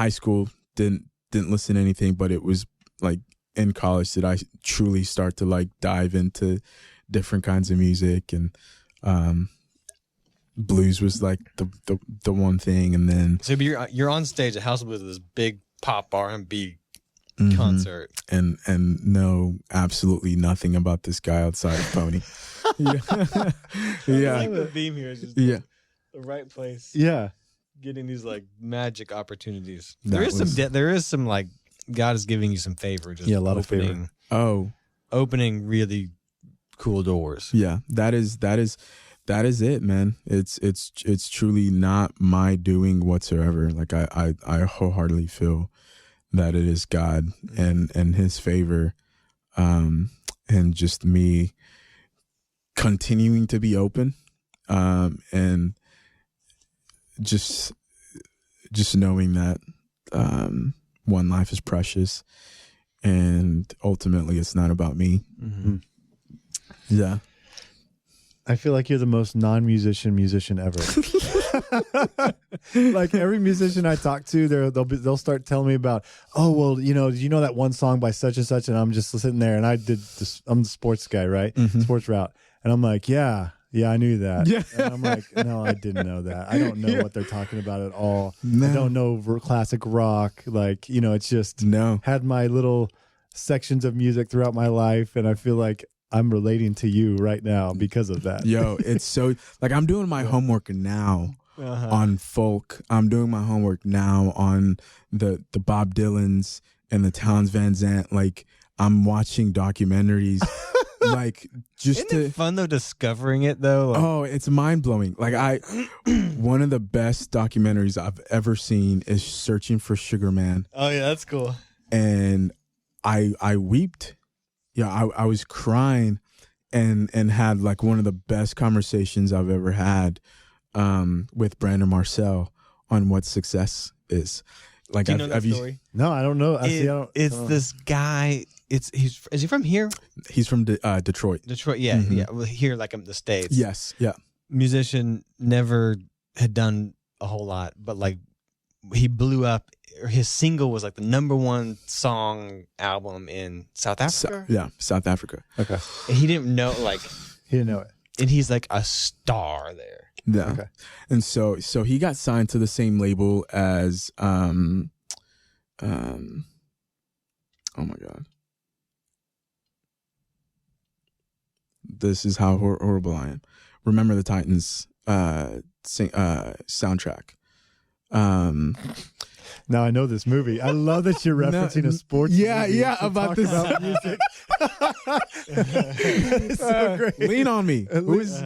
school, didn't listen to anything, but it was like in college that I truly start to like dive into different kinds of music, and, blues was like the one thing. And then so you're on stage at House of Blues with this big pop R&B concert, and know absolutely nothing about this guy outside of Pony. Yeah. Like the theme here is just the right place. Yeah, getting these like magic opportunities. That There is some like God is giving you some favor. Just a lot of favor. Opening really cool doors. Yeah, that is that is it, man. It's truly not my doing whatsoever. Like I wholeheartedly feel that it is God and his favor, and just me continuing to be open, and just knowing that one life is precious, and ultimately it's not about me. Mm-hmm. Yeah. I feel like you're the most non-musician musician ever. Like every musician I talk to, they'll start telling me about, oh well, you know that one song by such and such, and I'm just sitting there, and I'm the sports guy, right? Mm-hmm. Sports route, and I'm like, yeah, I knew that. Yeah. And I'm like, no, I didn't know that. I don't know what they're talking about at all. No. I don't know classic rock. Like, it's just had my little sections of music throughout my life, and I feel like I'm relating to you right now because of that. Yo, it's so like I'm doing my homework now on folk. I'm doing my homework now on the Bob Dylans and the Townes Van Zandt. Like I'm watching documentaries. Like just Isn't it fun though discovering it though? Like, oh, it's mind blowing. Like one of the best documentaries I've ever seen is Searching for Sugar Man. oh yeah, that's cool. And I wept. Yeah, I was crying and had like one of the best conversations I've ever had with Brandon Marcel on what success is. Like, do you know that story? No, I don't know. It's this guy. Is he from here? He's from Detroit. Detroit, yeah, Mm-hmm. yeah. Well, here, like in the States. Yes, yeah. Musician, never had done a whole lot, but like he blew up. Or his single was like the #1 song album in South Africa. South Africa. Okay. And he didn't know, like, He didn't know it. and he's like a star there. Yeah. Okay. And so he got signed to the same label as oh my God. This is how horrible I am. Remember the Titans soundtrack. Now I know this movie. I love that you're referencing a sports movie to about talk this. about music. It's so great. Lean on me. Who is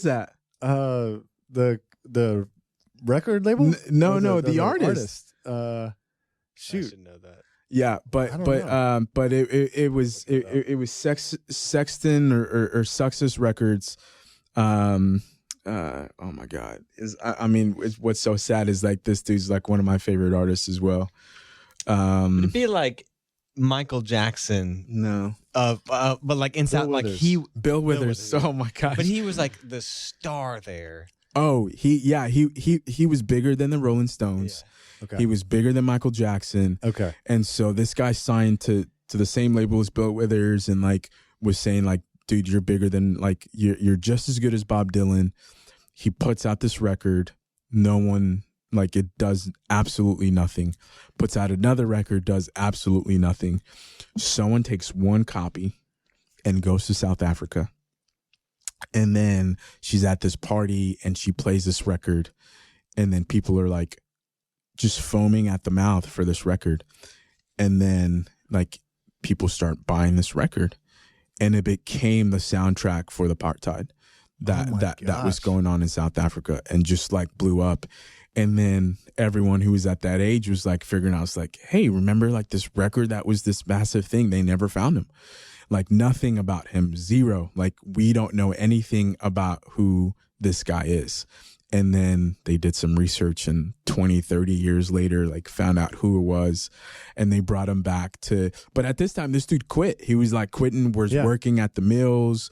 that? The record label? No, the artist. I Shoot. should know that. Yeah, but it was Sexton or Success Records. Oh my God! What's so sad is like this dude's like one of my favorite artists as well. It'd be like Michael Jackson. No, but like in South, like Bill Withers. Oh my God! But he was like the star there. Oh, he was bigger than the Rolling Stones. Yeah. Okay. He was bigger than Michael Jackson. Okay. And so this guy signed to the same label as Bill Withers and like was saying like, dude, you're bigger than like you're just as good as Bob Dylan. He puts out this record. No one like it does absolutely nothing. Puts out another record, does absolutely nothing. Someone takes one copy and goes to South Africa. And then she's at this party and she plays this record. And then people are like just foaming at the mouth for this record. And then like people start buying this record. And it became the soundtrack for the apartheid that was going on in South Africa and just like blew up. And then everyone who was at that age was like figuring out, it's like, hey, remember like this record that was this massive thing? They never found him. Like nothing about him, zero. Like we don't know anything about who this guy is. And then they did some research and 20, 30 years later, like found out who it was and they brought him back but at this time, this dude quit. He was like quitting, was working at the mills,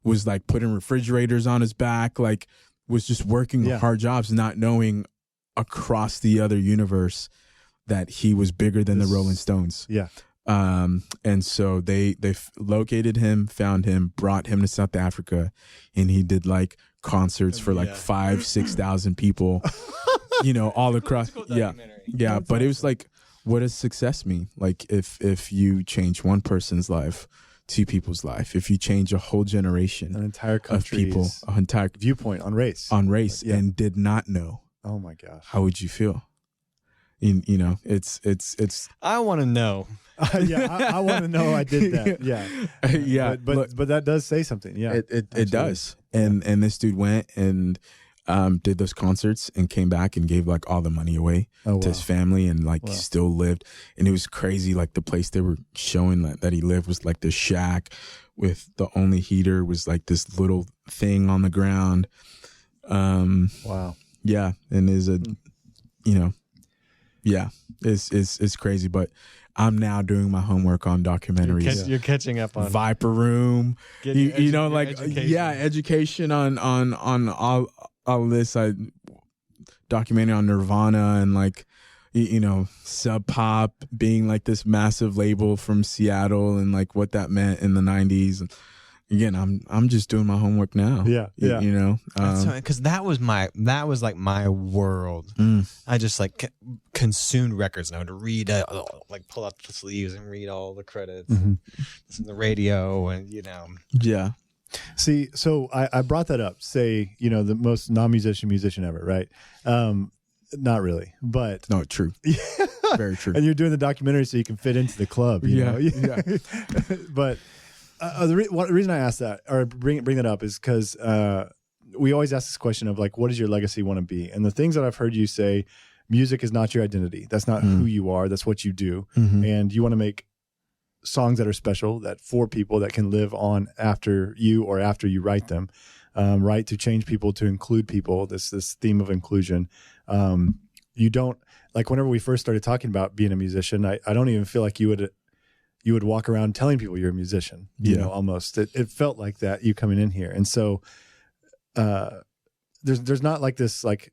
was like putting refrigerators on his back, like was just working hard jobs, not knowing across the other universe that he was bigger than the Rolling Stones. Yeah. And so they located him, found him, brought him to South Africa, and he did like concerts for like 5,000-6,000 people, all across. Yeah. But it was like, what does success mean? Like if you change one person's life, two people's life, if you change a whole generation, an entire of people, an entire viewpoint on race, and did not know. Oh my gosh. How would you feel? It's. I want to know. I want to know I did that. Yeah. Yeah. But that does say something. Yeah. It does. And this dude went and did those concerts and came back and gave like all the money away to his family, and like still lived. And it was crazy. Like the place they were showing that he lived was like this shack with the only heater was like this little thing on the ground. Wow. Yeah. And is a, it's crazy. But I'm now doing my homework on documentaries. You're catching up on Viper Room. Education. Education on all this. I documented on Nirvana and like, Sub Pop being like this massive label from Seattle and like what that meant in the 90s. And again, I'm just doing my homework now. Yeah. Because that was like my world. I just like consumed records, and I would read like pull out the sleeves and read all the credits, listen to the radio, and Yeah. See, so I brought that up. Say, the most non-musician ever, right? Not really, but no, true. Very true. And you're doing the documentary so you can fit into the club. You know? But the reason I asked that or bring that up is because we always ask this question of like, what does your legacy want to be? And the things that I've heard you say, music is not your identity. That's not who you are. That's what you do. And you want to make songs that are special, that for people that can live on after you or after you write them, right? To change people, to include people, this theme of inclusion. You don't, like whenever we first started talking about being a musician, I don't even feel like you would walk around telling people you're a musician, you know, almost. It felt like that, you coming in here. And so there's not like this like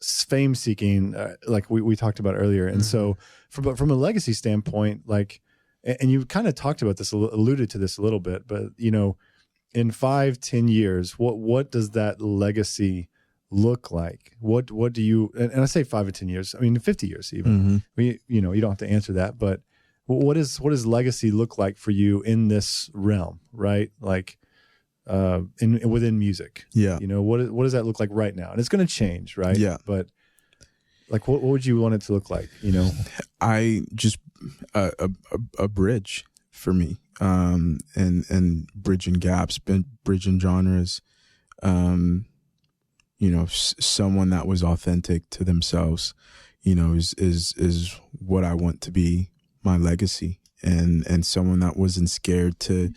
fame seeking like we talked about earlier. And so from a legacy standpoint, like, and you kind of talked about this, alluded to this a little bit, but in 5-10 years, what does that legacy look like? What do you, and I say 5 or 10 years, I mean 50 years even. You don't have to answer that, but what does legacy look like for you in this realm, right? Like within music. Yeah. What does that look like right now? And it's going to change, right? Yeah. But like what would you want it to look like, I just a bridge for me, and bridging gaps, bridging genres, someone that was authentic to themselves, is what I want to be my legacy, and someone that wasn't scared to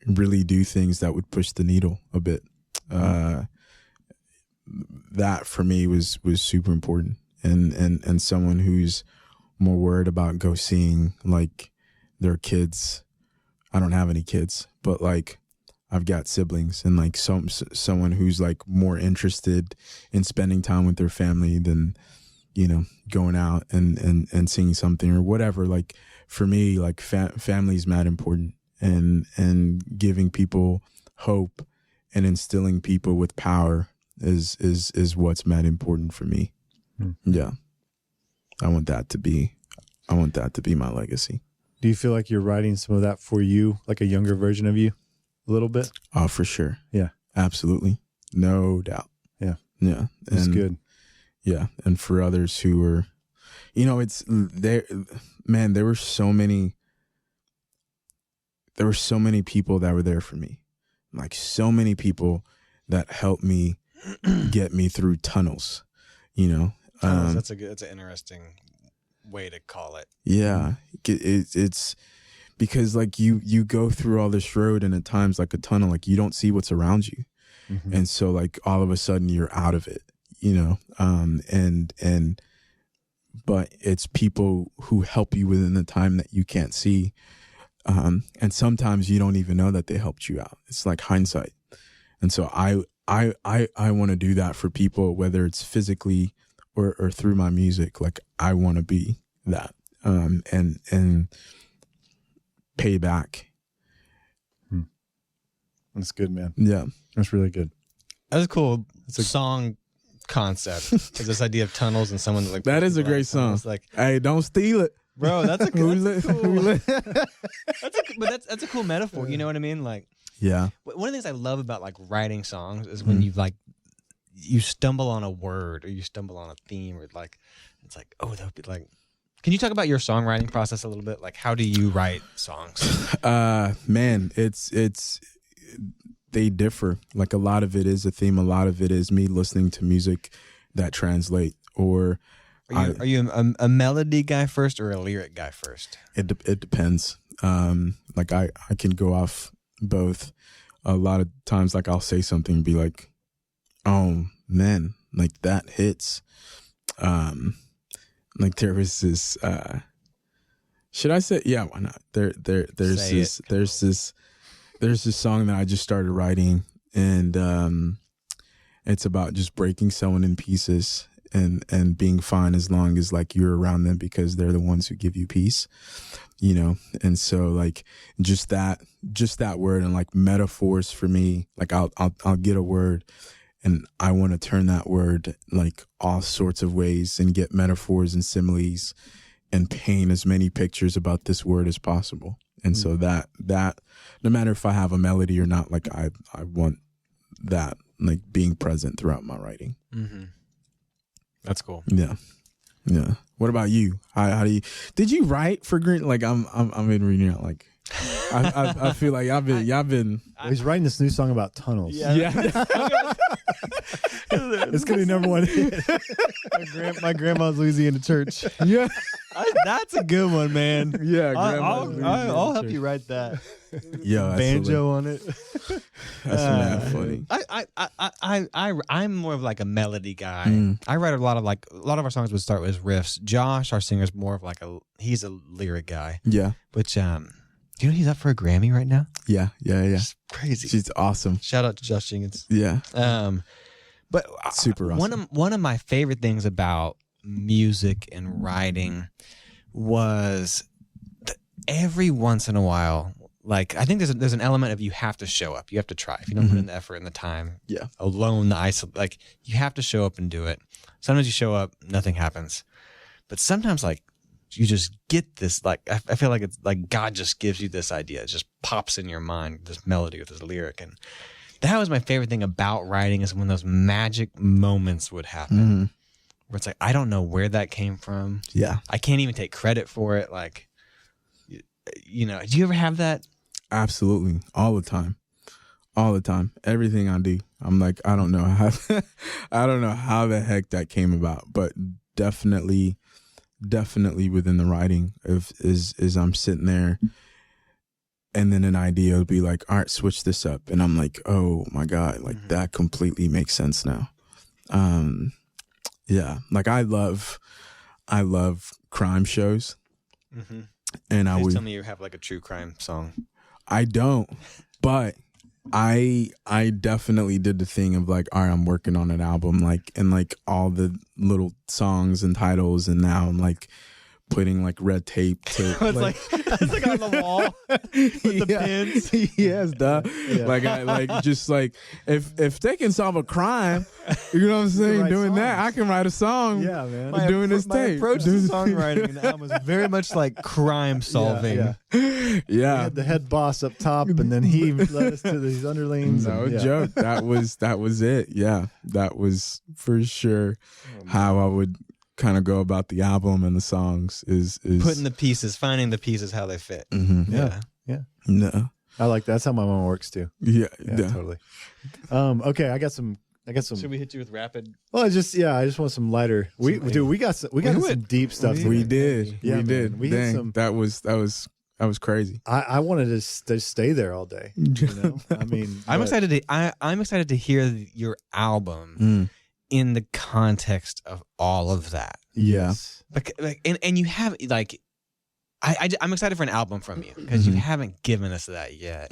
really do things that would push the needle a bit. That for me was super important, and someone who's more worried about go seeing like their kids. I don't have any kids, but like I've got siblings, and like someone who's like more interested in spending time with their family than going out and seeing something or whatever. Like for me, like family is mad important, and giving people hope and instilling people with power is what's mad important for me. Yeah. I want that to be my legacy. Do you feel like you're writing some of that for you, like a younger version of you, a little bit? Oh, for sure. Yeah. Absolutely. No doubt. Yeah. Yeah. That's good. Yeah. And for others who are, it's there, man, there were so many people that were there for me. Like so many people that helped me get me through tunnels, That's an interesting way to call it. Yeah. It's because like you go through all this road, and at times like a tunnel, like you don't see what's around you. And so like all of a sudden you're out of it, but it's people who help you within the time that you can't see. And sometimes you don't even know that they helped you out. It's like hindsight. And so I want to do that for people, whether it's physically or through my music. Like I want to be that, and pay back. That's good, man. Yeah. That's really good. That's a cool song concept. Is this idea of tunnels and someone like that is a great song. Like, hey, don't steal it, bro. That's a cool. That's a cool metaphor. You know what I mean? Like, yeah. One of the things I love about like writing songs is when you stumble on a word or you stumble on a theme, or like it's like, oh, that would be like. Can you talk about your songwriting process a little bit? Like, how do you write songs? Man, it's they differ. Like a lot of it is a theme. A lot of it is me listening to music that translate. Or are you a melody guy first or a lyric guy first? It depends. Like I can go off both. A lot of times, like I'll say something and be like, "Oh man, like that hits." Like there was this. Should I say? Yeah, why not? There's this song that I just started writing, and it's about just breaking someone in pieces and being fine as long as like you're around them because they're the ones who give you peace, you know. And so like just that word and like metaphors for me, like I'll get a word and I want to turn that word like all sorts of ways and get metaphors and similes and paint as many pictures about this word as possible. And so that no matter if I have a melody or not, like I want that like being present throughout my writing. Mm-hmm. That's cool. Yeah. What about you? How do you? Did you write for Green? Like I'm in reading out. Like I feel like y'all been. He's writing this new song about tunnels. Yeah. It's gonna be number one hit. My grandma's losing into church. Yeah. That's a good one, man. Yeah. I'll help you write that. Yeah. Banjo on it. That's mad funny. I'm more of like a melody guy. I write a lot of our songs would start with riffs. Josh, our singer, is more of like he's a lyric guy. Yeah. Which do you know he's up for a Grammy right now? Yeah. It's crazy. She's awesome. Shout out to Josh Jenkins. Yeah. But super awesome. One of my favorite things about music and writing was that every once in a while, like I think there's an element of you have to show up. You have to try. If you don't put in the effort and the time, alone, like you have to show up and do it. Sometimes you show up, nothing happens. But sometimes like you just get this, like I feel like it's like God just gives you this idea. It just pops in your mind, this melody with this lyric. And that was my favorite thing about writing, is when those magic moments would happen. Where it's like, I don't know where that came from. Yeah. I can't even take credit for it. Like, you know, do you ever have that? Absolutely. All the time. Everything I do, I'm like, I don't know how the heck that came about, but definitely within the writing is I'm sitting there and then an idea will be like, all right, switch this up. And I'm like, oh my God, like that completely makes sense now. Yeah. Like I love crime shows. And Please tell me you have like a true crime song. I don't, but I definitely did the thing of like, all right, I'm working on an album, like, and like all the little songs and titles, and now I'm like putting like red tape to it's like on the wall with the pins. Yes, duh. Yeah. Like I like just like if they can solve a crime, you know what I'm saying? Doing songs. That, I can write a song. Yeah, man. Doing this tape. My approach to songwriting and album was very much like crime solving. Yeah. The head boss up top, and then he led us to these underlings. No joke. That was it. Yeah, that was for sure how I would kind of go about the album and the songs is putting the pieces, finding the pieces how they fit. Yeah. No, I like that's how my mom works too. Yeah, totally. Okay, I got some. Should we hit you with rapid? Well, I just want some lighter. We got some deep stuff. We did. Yeah, we did. We hit some. That was crazy. I wanted to stay there all day. You know, I mean, I'm excited to hear your album in the context of all of that. Yes. And you have like, I'm excited for an album from you because you haven't given us that yet.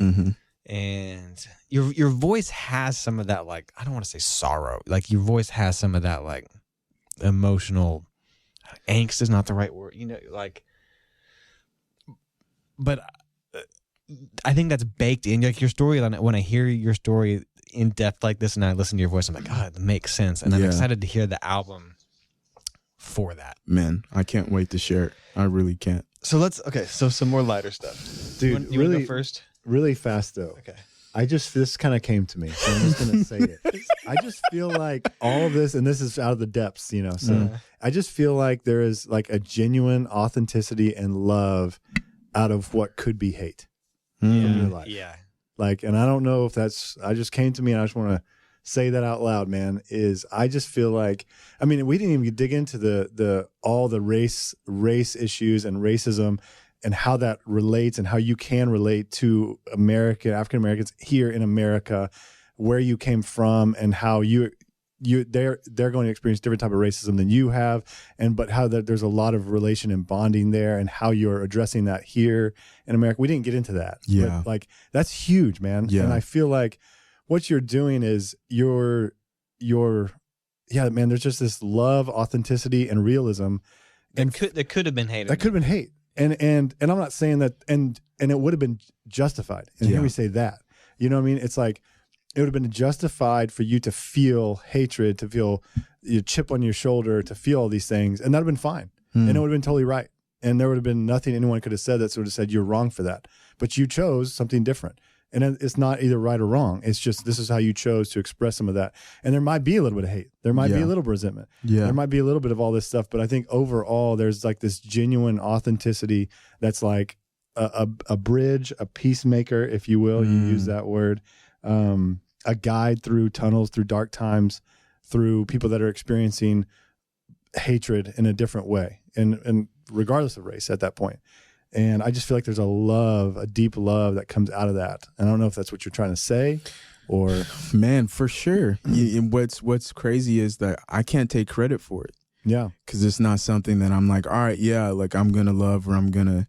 And your voice has some of that, like, I don't want to say sorrow. Like your voice has some of that like emotional angst is not the right word, you know, like, but I think that's baked in like your story. When I hear your story in depth like this and I listen to your voice, I'm like, God, that makes sense. And I'm excited to hear the album for that. Man, I can't wait to share it. I really can't. So so some more lighter stuff. Dude, you really go first? Really fast though. Okay. This kind of came to me, so I'm just gonna say it. I just feel like all of this, and this is out of the depths, you know. So I just feel like there is like a genuine authenticity and love out of what could be hate in your life. Yeah. Like, and I don't know if I just came to me and I just want to say that out loud, man, is I just feel like, I mean, we didn't even dig into all the race issues and racism and how that relates and how you can relate to African Americans here in America, where you came from and how they're going to experience different type of racism than you have, but how there's a lot of relation and bonding there, and how you're addressing that here in America. We didn't get into that. Yeah. But like, that's huge, man. Yeah. And I feel like what you're doing is yeah, man, there's just this love, authenticity, and realism. That could have been hated. That could have been hate. And I'm not saying that, and it would have been justified. And here we say that, you know what I mean? It's like, it would have been justified for you to feel hatred, to feel your chip on your shoulder, to feel all these things. And that would have been fine. And it would have been totally right. And there would have been nothing anyone could have said that sort of said, you're wrong for that. But you chose something different. And it's not either right or wrong. It's just, this is how you chose to express some of that. And there might be a little bit of hate. There might be a little resentment. Yeah. There might be a little bit of all this stuff. But I think overall, there's like this genuine authenticity that's like a bridge, a peacemaker, if you will. You use that word. A guide through tunnels, through dark times, through people that are experiencing hatred in a different way. And regardless of race at that point. And I just feel like there's a deep love that comes out of that. I don't know if that's what you're trying to say, or man, for sure. And what's crazy is that I can't take credit for it. Yeah, because it's not something that I'm like, all right, yeah, like I'm gonna love, or I'm gonna.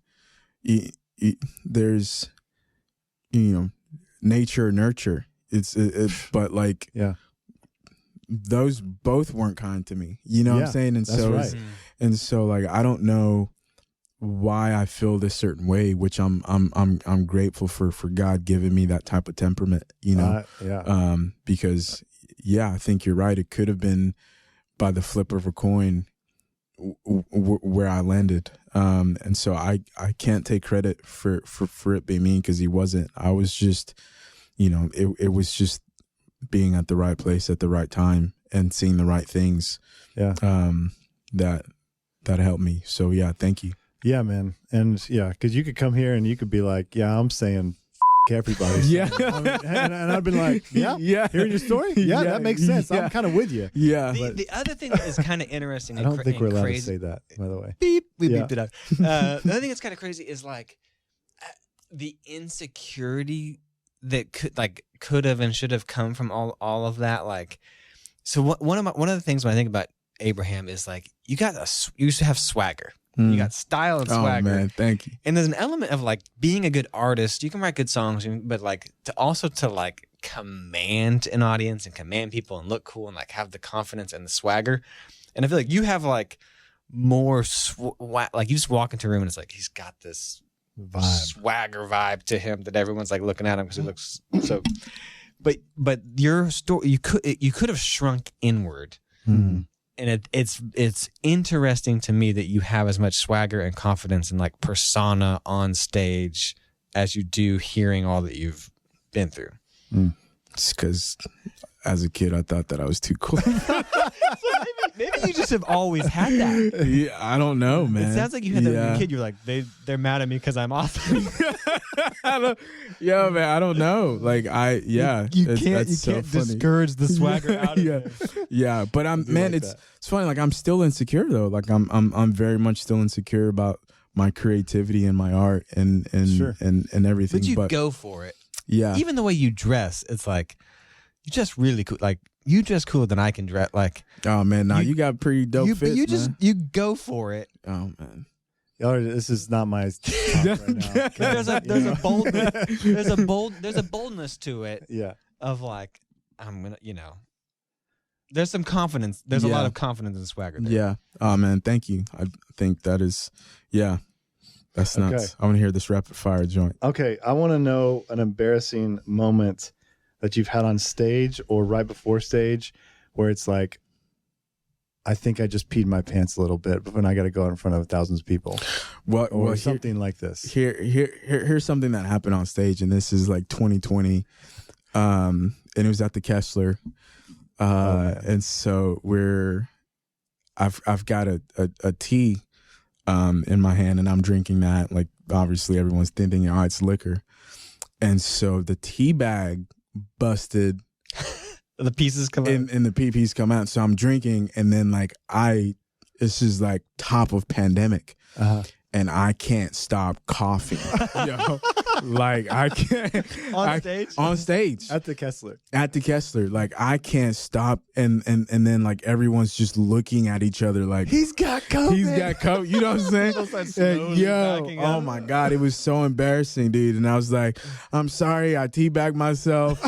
There's, nature, nurture. It's but like, yeah, those both weren't kind to me. You know what I'm saying? And that's so, right. And so, like, I don't know why I feel this certain way, which I'm grateful for God giving me that type of temperament, because I think you're right. It could have been by the flip of a coin where I landed. And so I can't take credit for it being me, because he wasn't. I was just, it was just being at the right place at the right time and seeing the right things. Yeah. That helped me. So thank you. Yeah, man. And because you could come here and you could be like, I'm saying everybody. And I've been like, hearing your story? Yeah, that makes sense. I'm kind of with you. Yeah. The other thing that is kind of interesting. I don't think we're allowed crazy, to say that, by the way. Beep. We beeped it out. The other thing that's kind of crazy is like the insecurity that could have and should have come from all of that. Like, so one of the things when I think about Abraham is like, you used to have swagger. You got style and swagger. Oh man, thank you. And there's an element of like being a good artist. You can write good songs, but like to like command an audience and command people and look cool and like have the confidence and the swagger. And I feel like you have like more like you just walk into a room and it's like he's got this swagger vibe to him that everyone's like looking at him because he looks so. But your story, you could have shrunk inward. And it's interesting to me that you have as much swagger and confidence and like persona on stage as you do hearing all that you've been through. It's because as a kid, I thought that I was too cool. Maybe you just have always had that. Yeah, I don't know, man. It sounds like you had that as a kid. You're like, they're mad at me because I'm awesome. Man, I don't know. Like you can't discourage the swagger out of there. Yeah, but it's funny. Like I'm still insecure though. Like I'm very much still insecure about my creativity and my art and everything. But go for it. Yeah. Even the way you dress, it's like you're just really cool. Like you dress cooler than I can dress. Like, oh man, you got pretty dope fits. You go for it. Oh man. This is not my talk right now. There's a boldness to it. Yeah. Of like, I'm gonna, there's some confidence. There's a lot of confidence and swagger there. Yeah. Oh man, thank you. I think that is, that's nuts. Okay. I want to hear this rapid fire joint. Okay. I want to know an embarrassing moment that you've had on stage or right before stage where it's like, I think I just peed my pants a little bit, but when I got to go in front of thousands of people, or something like this. Here's something that happened on stage, and this is like 2020, and it was at the Kessler, and so I've got a tea, in my hand, and I'm drinking that. Like obviously everyone's thinking, it's liquor, And so the tea bag busted. The pieces come out. And the PPs come out. So I'm drinking, and then like this is like top of pandemic. And I can't stop coughing. Like I can't on stage at the Kessler. Like I can't stop, and then like everyone's just looking at each other like he's got COVID. You know what I'm saying? Oh my God, it was so embarrassing, dude. And I was like, I'm sorry, I teabagged myself.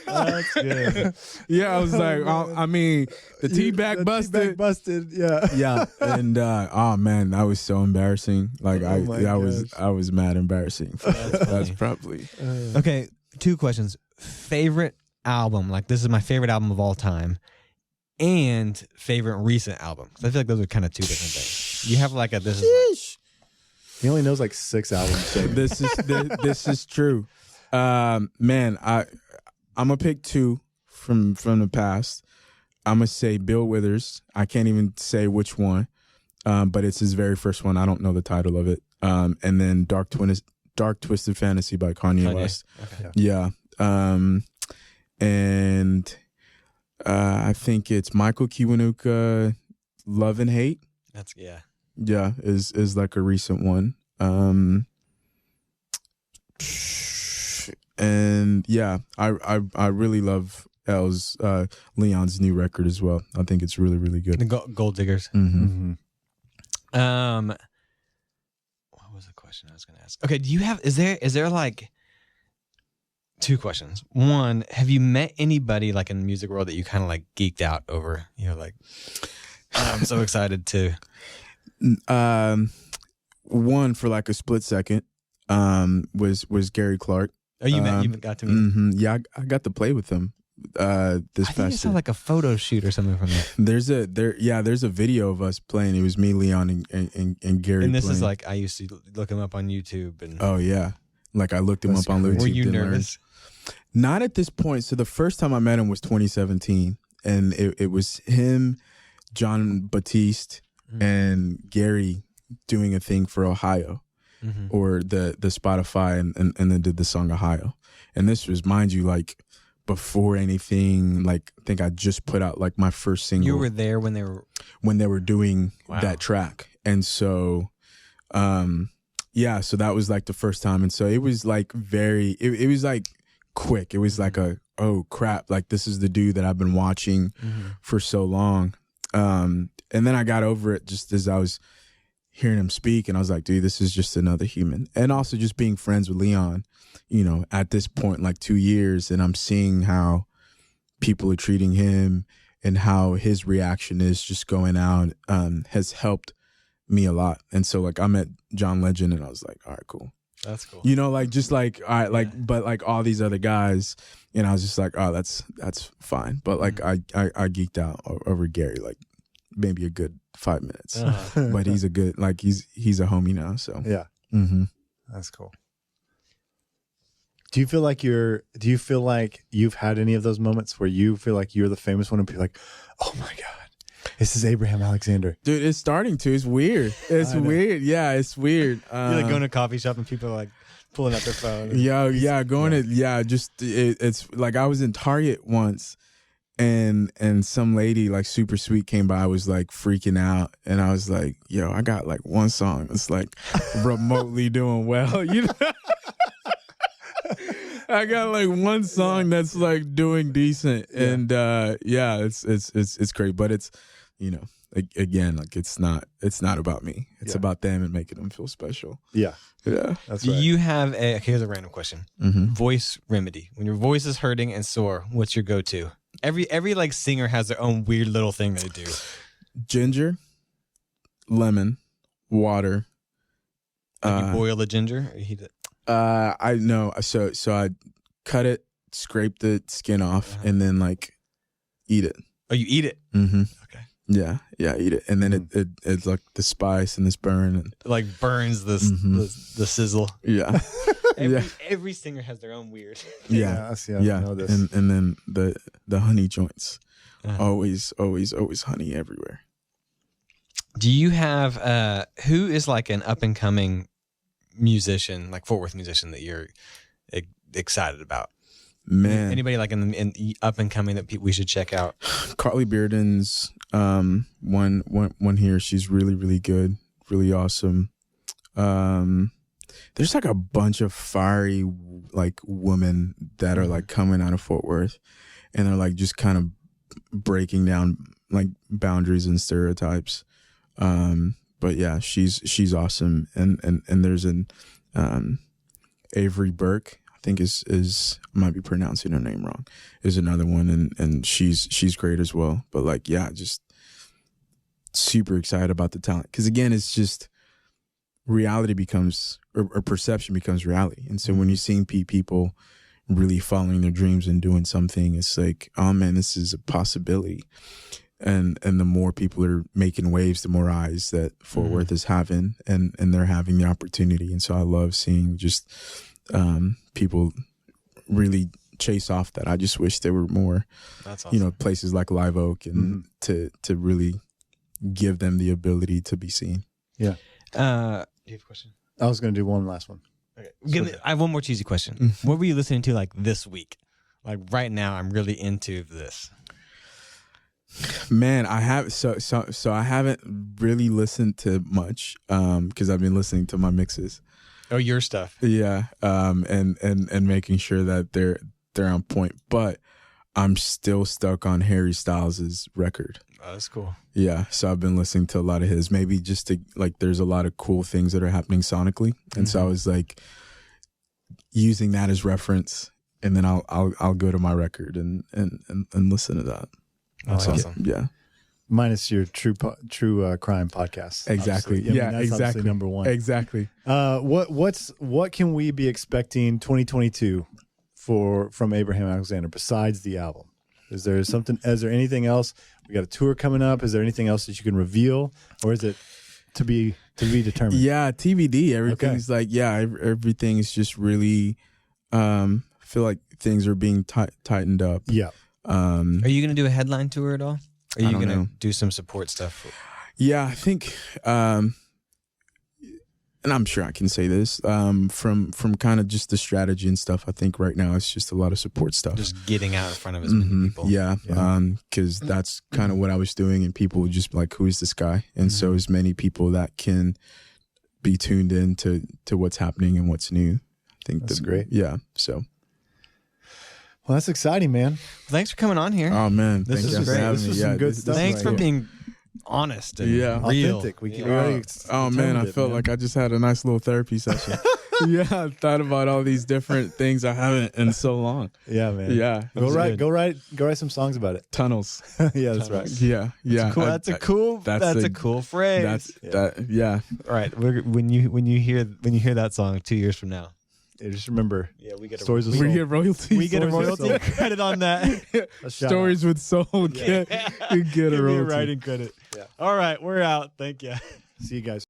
That's good. Yeah, I was like, I mean, the teabag busted. Teabag busted. Yeah. Yeah. And oh man, that was so embarrassing. Like I was mad embarrassing. That's probably Okay. 2 questions. Favorite album, like this is my favorite album of all time, and favorite recent album. 'Cause I feel like those are kind of 2 different things. You have like this is He only knows like 6 albums. So. this is true. Man, I'm gonna pick 2 from the past. I'm gonna say Bill Withers. I can't even say which one, but it's his very first one. I don't know the title of it. And then Dark Twisted Fantasy by Kanye West. Okay. Yeah. And I think it's Michael Kiwanuka, Love and Hate. That's Yeah, is like a recent one. And yeah, I really love Leon's new record as well. I think it's really, really good. The Gold Diggers. Mm-hmm. What was the question I was going to ask? Okay, is there like 2 questions? One, have you met anybody like in the music world that you kind of like geeked out over? Like, I'm so excited to. One for like a split second was Gary Clark. Oh, you got to meet? Mm-hmm. Yeah, I got to play with him this I think I saw like a photo shoot or something from that. There's a video of us playing. It was me, Leon, and Gary. And this playing. is like I used to look him up on YouTube. And oh yeah, like I looked him up on YouTube. Were you nervous? Not at this point. So the first time I met him was 2017, and it was him, John Batiste, and Gary doing a thing for Ohio. Mm-hmm. Or the Spotify and then did the song Ohio. And this was, mind you, like before anything, like I think I just put out like my first single. You were there when they were doing that track. And so so that was like the first time. And so it was like it was like quick. It was like oh crap, like this is the dude that I've been watching for so long. And then I got over it just as I was hearing him speak, and I was like, dude, this is just another human. And also just being friends with Leon, at this point, like 2 years, and I'm seeing how people are treating him and how his reaction is just going out has helped me a lot. And so like I met John Legend, and I was like, all right, cool. That's cool. Like just like all right, like but like all these other guys, and I was just like, oh, that's fine. But like I geeked out over Gary, like maybe a good 5 minutes. But he's a good, like he's a homie now. So yeah, that's cool. Do you feel like you've had any of those moments where you feel like you're the famous one and people are like, oh my God, this is Abraham Alexander? Dude, it's starting to. It's weird. It's weird. Yeah, it's weird. You're like going to a coffee shop and people are like pulling out their phone. It's like I was in Target once, and some lady like super sweet came by. I was like freaking out, and I was like, yo, I got like one song that's like remotely doing well, I got like one song that's like doing decent, and it's great, but it's again, like it's not about me. It's about them and making them feel special. Yeah, that's right. Do you have here's a random question? Voice remedy. When your voice is hurting and sore, what's your go-to? Every like singer has their own weird little thing they do. Ginger, lemon, water. You boil the ginger or you heat it? I know. So I cut it, scrape the skin off, and then like eat it. Oh, you eat it? Mm-hmm. Okay. Yeah, eat it, and then it's like the spice and this burn, and like burns the sizzle. Yeah. Every singer has their own weird. Yeah. I know this. And then the honey joints, always honey everywhere. Do you have who is like an up and coming musician, like Fort Worth musician, that you're excited about? Man, Anybody like in up and coming that we should check out? Carly Bearden's one here. She's really, really good, really awesome. There's like a bunch of fiery like women that are like coming out of Fort Worth, and they're like just kind of breaking down like boundaries and stereotypes. But yeah, she's awesome. And there's an Avery Burke, I think is might be pronouncing her name wrong, is another one, and she's great as well. But like, yeah, just super excited about the talent, because again, it's just reality becomes or perception becomes reality. And so when you're seeing people really following their dreams and doing something, it's like, oh man, this is a possibility. And the more people are making waves, the more eyes that Fort Worth is having, and they're having the opportunity. And so I love seeing just people really chase off that. I just wish there were more, That's awesome. Places like Live Oak and to really give them the ability to be seen. Yeah. Do you have a question? I was going to do one last one. Okay. I have one more cheesy question. What were you listening to like this week? Like right now, I'm really into this. Man, I have so I haven't really listened to much because I've been listening to my mixes. Oh, your stuff. Yeah, and making sure that they're on point. But I'm still stuck on Harry Styles' record. Oh, that's cool. Yeah, so I've been listening to a lot of his. Maybe just to like, there's a lot of cool things that are happening sonically, and so I was like using that as reference, and then I'll go to my record and listen to that. That's awesome. Yeah. Minus your true crime podcast. Exactly. Obviously. Yeah, that's exactly. obviously number one. Exactly. What can we be expecting 2022 from Abraham Alexander besides the album? Is there anything else? We got a tour coming up. Is there anything else that you can reveal, or is it to be determined? Yeah, TBD. Everything's everything is just really feel like things are being tightened up. Yeah. Are you going to do a headline tour at all? Are you going to know. do some support stuff? Yeah, I think, and I'm sure I can say this, from kind of just the strategy and stuff, I think right now it's just a lot of support stuff. Just getting out in front of as many people. Yeah, because that's kind of what I was doing, and people would just be like, who is this guy? And so as many people that can be tuned in to what's happening and what's new. I think that's great. Yeah, so. Well, that's exciting, man. Thanks for coming on here. Oh, man. This Thank you was for great. having This me. was some good stuff. Thanks for right being honest and real. Authentic. We already oh, man, I determined it, felt like I just had a nice little therapy session. Yeah, I thought about all these different things I haven't in so long. Yeah, man. Yeah. Go write some songs about it. Tunnels. Yeah, that's right. Yeah, yeah. Cool. That's a cool phrase. Yeah. All right. When you hear that song 2 years from now, Just remember. Yeah, we get Stories with We Soul. get royalties. we get a Stories with royalty credit on that. A shout Stories with Soul. You get a Give me a royalty. writing credit. Yeah. All right, we're out. Thank you. out. See you guys.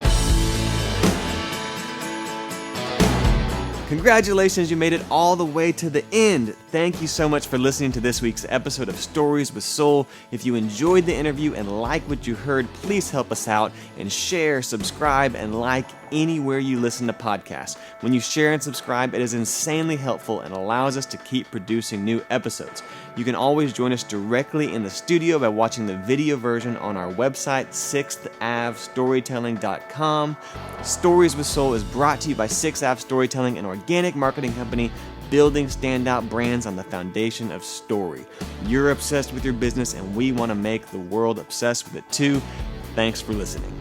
Congratulations, you made it all the way to the end. Thank you so much for listening to this week's episode of Stories with Soul. If you enjoyed the interview and like what you heard, please help us out and share, subscribe, and like anywhere you listen to podcasts. When you share and subscribe, it is insanely helpful and allows us to keep producing new episodes. You can always join us directly in the studio by watching the video version on our website, 6thAveStorytelling.com. Stories with Soul is brought to you by 6th Ave Storytelling, an organic marketing company building standout brands on the foundation of story. You're obsessed with your business, and we want to make the world obsessed with it too. Thanks for listening.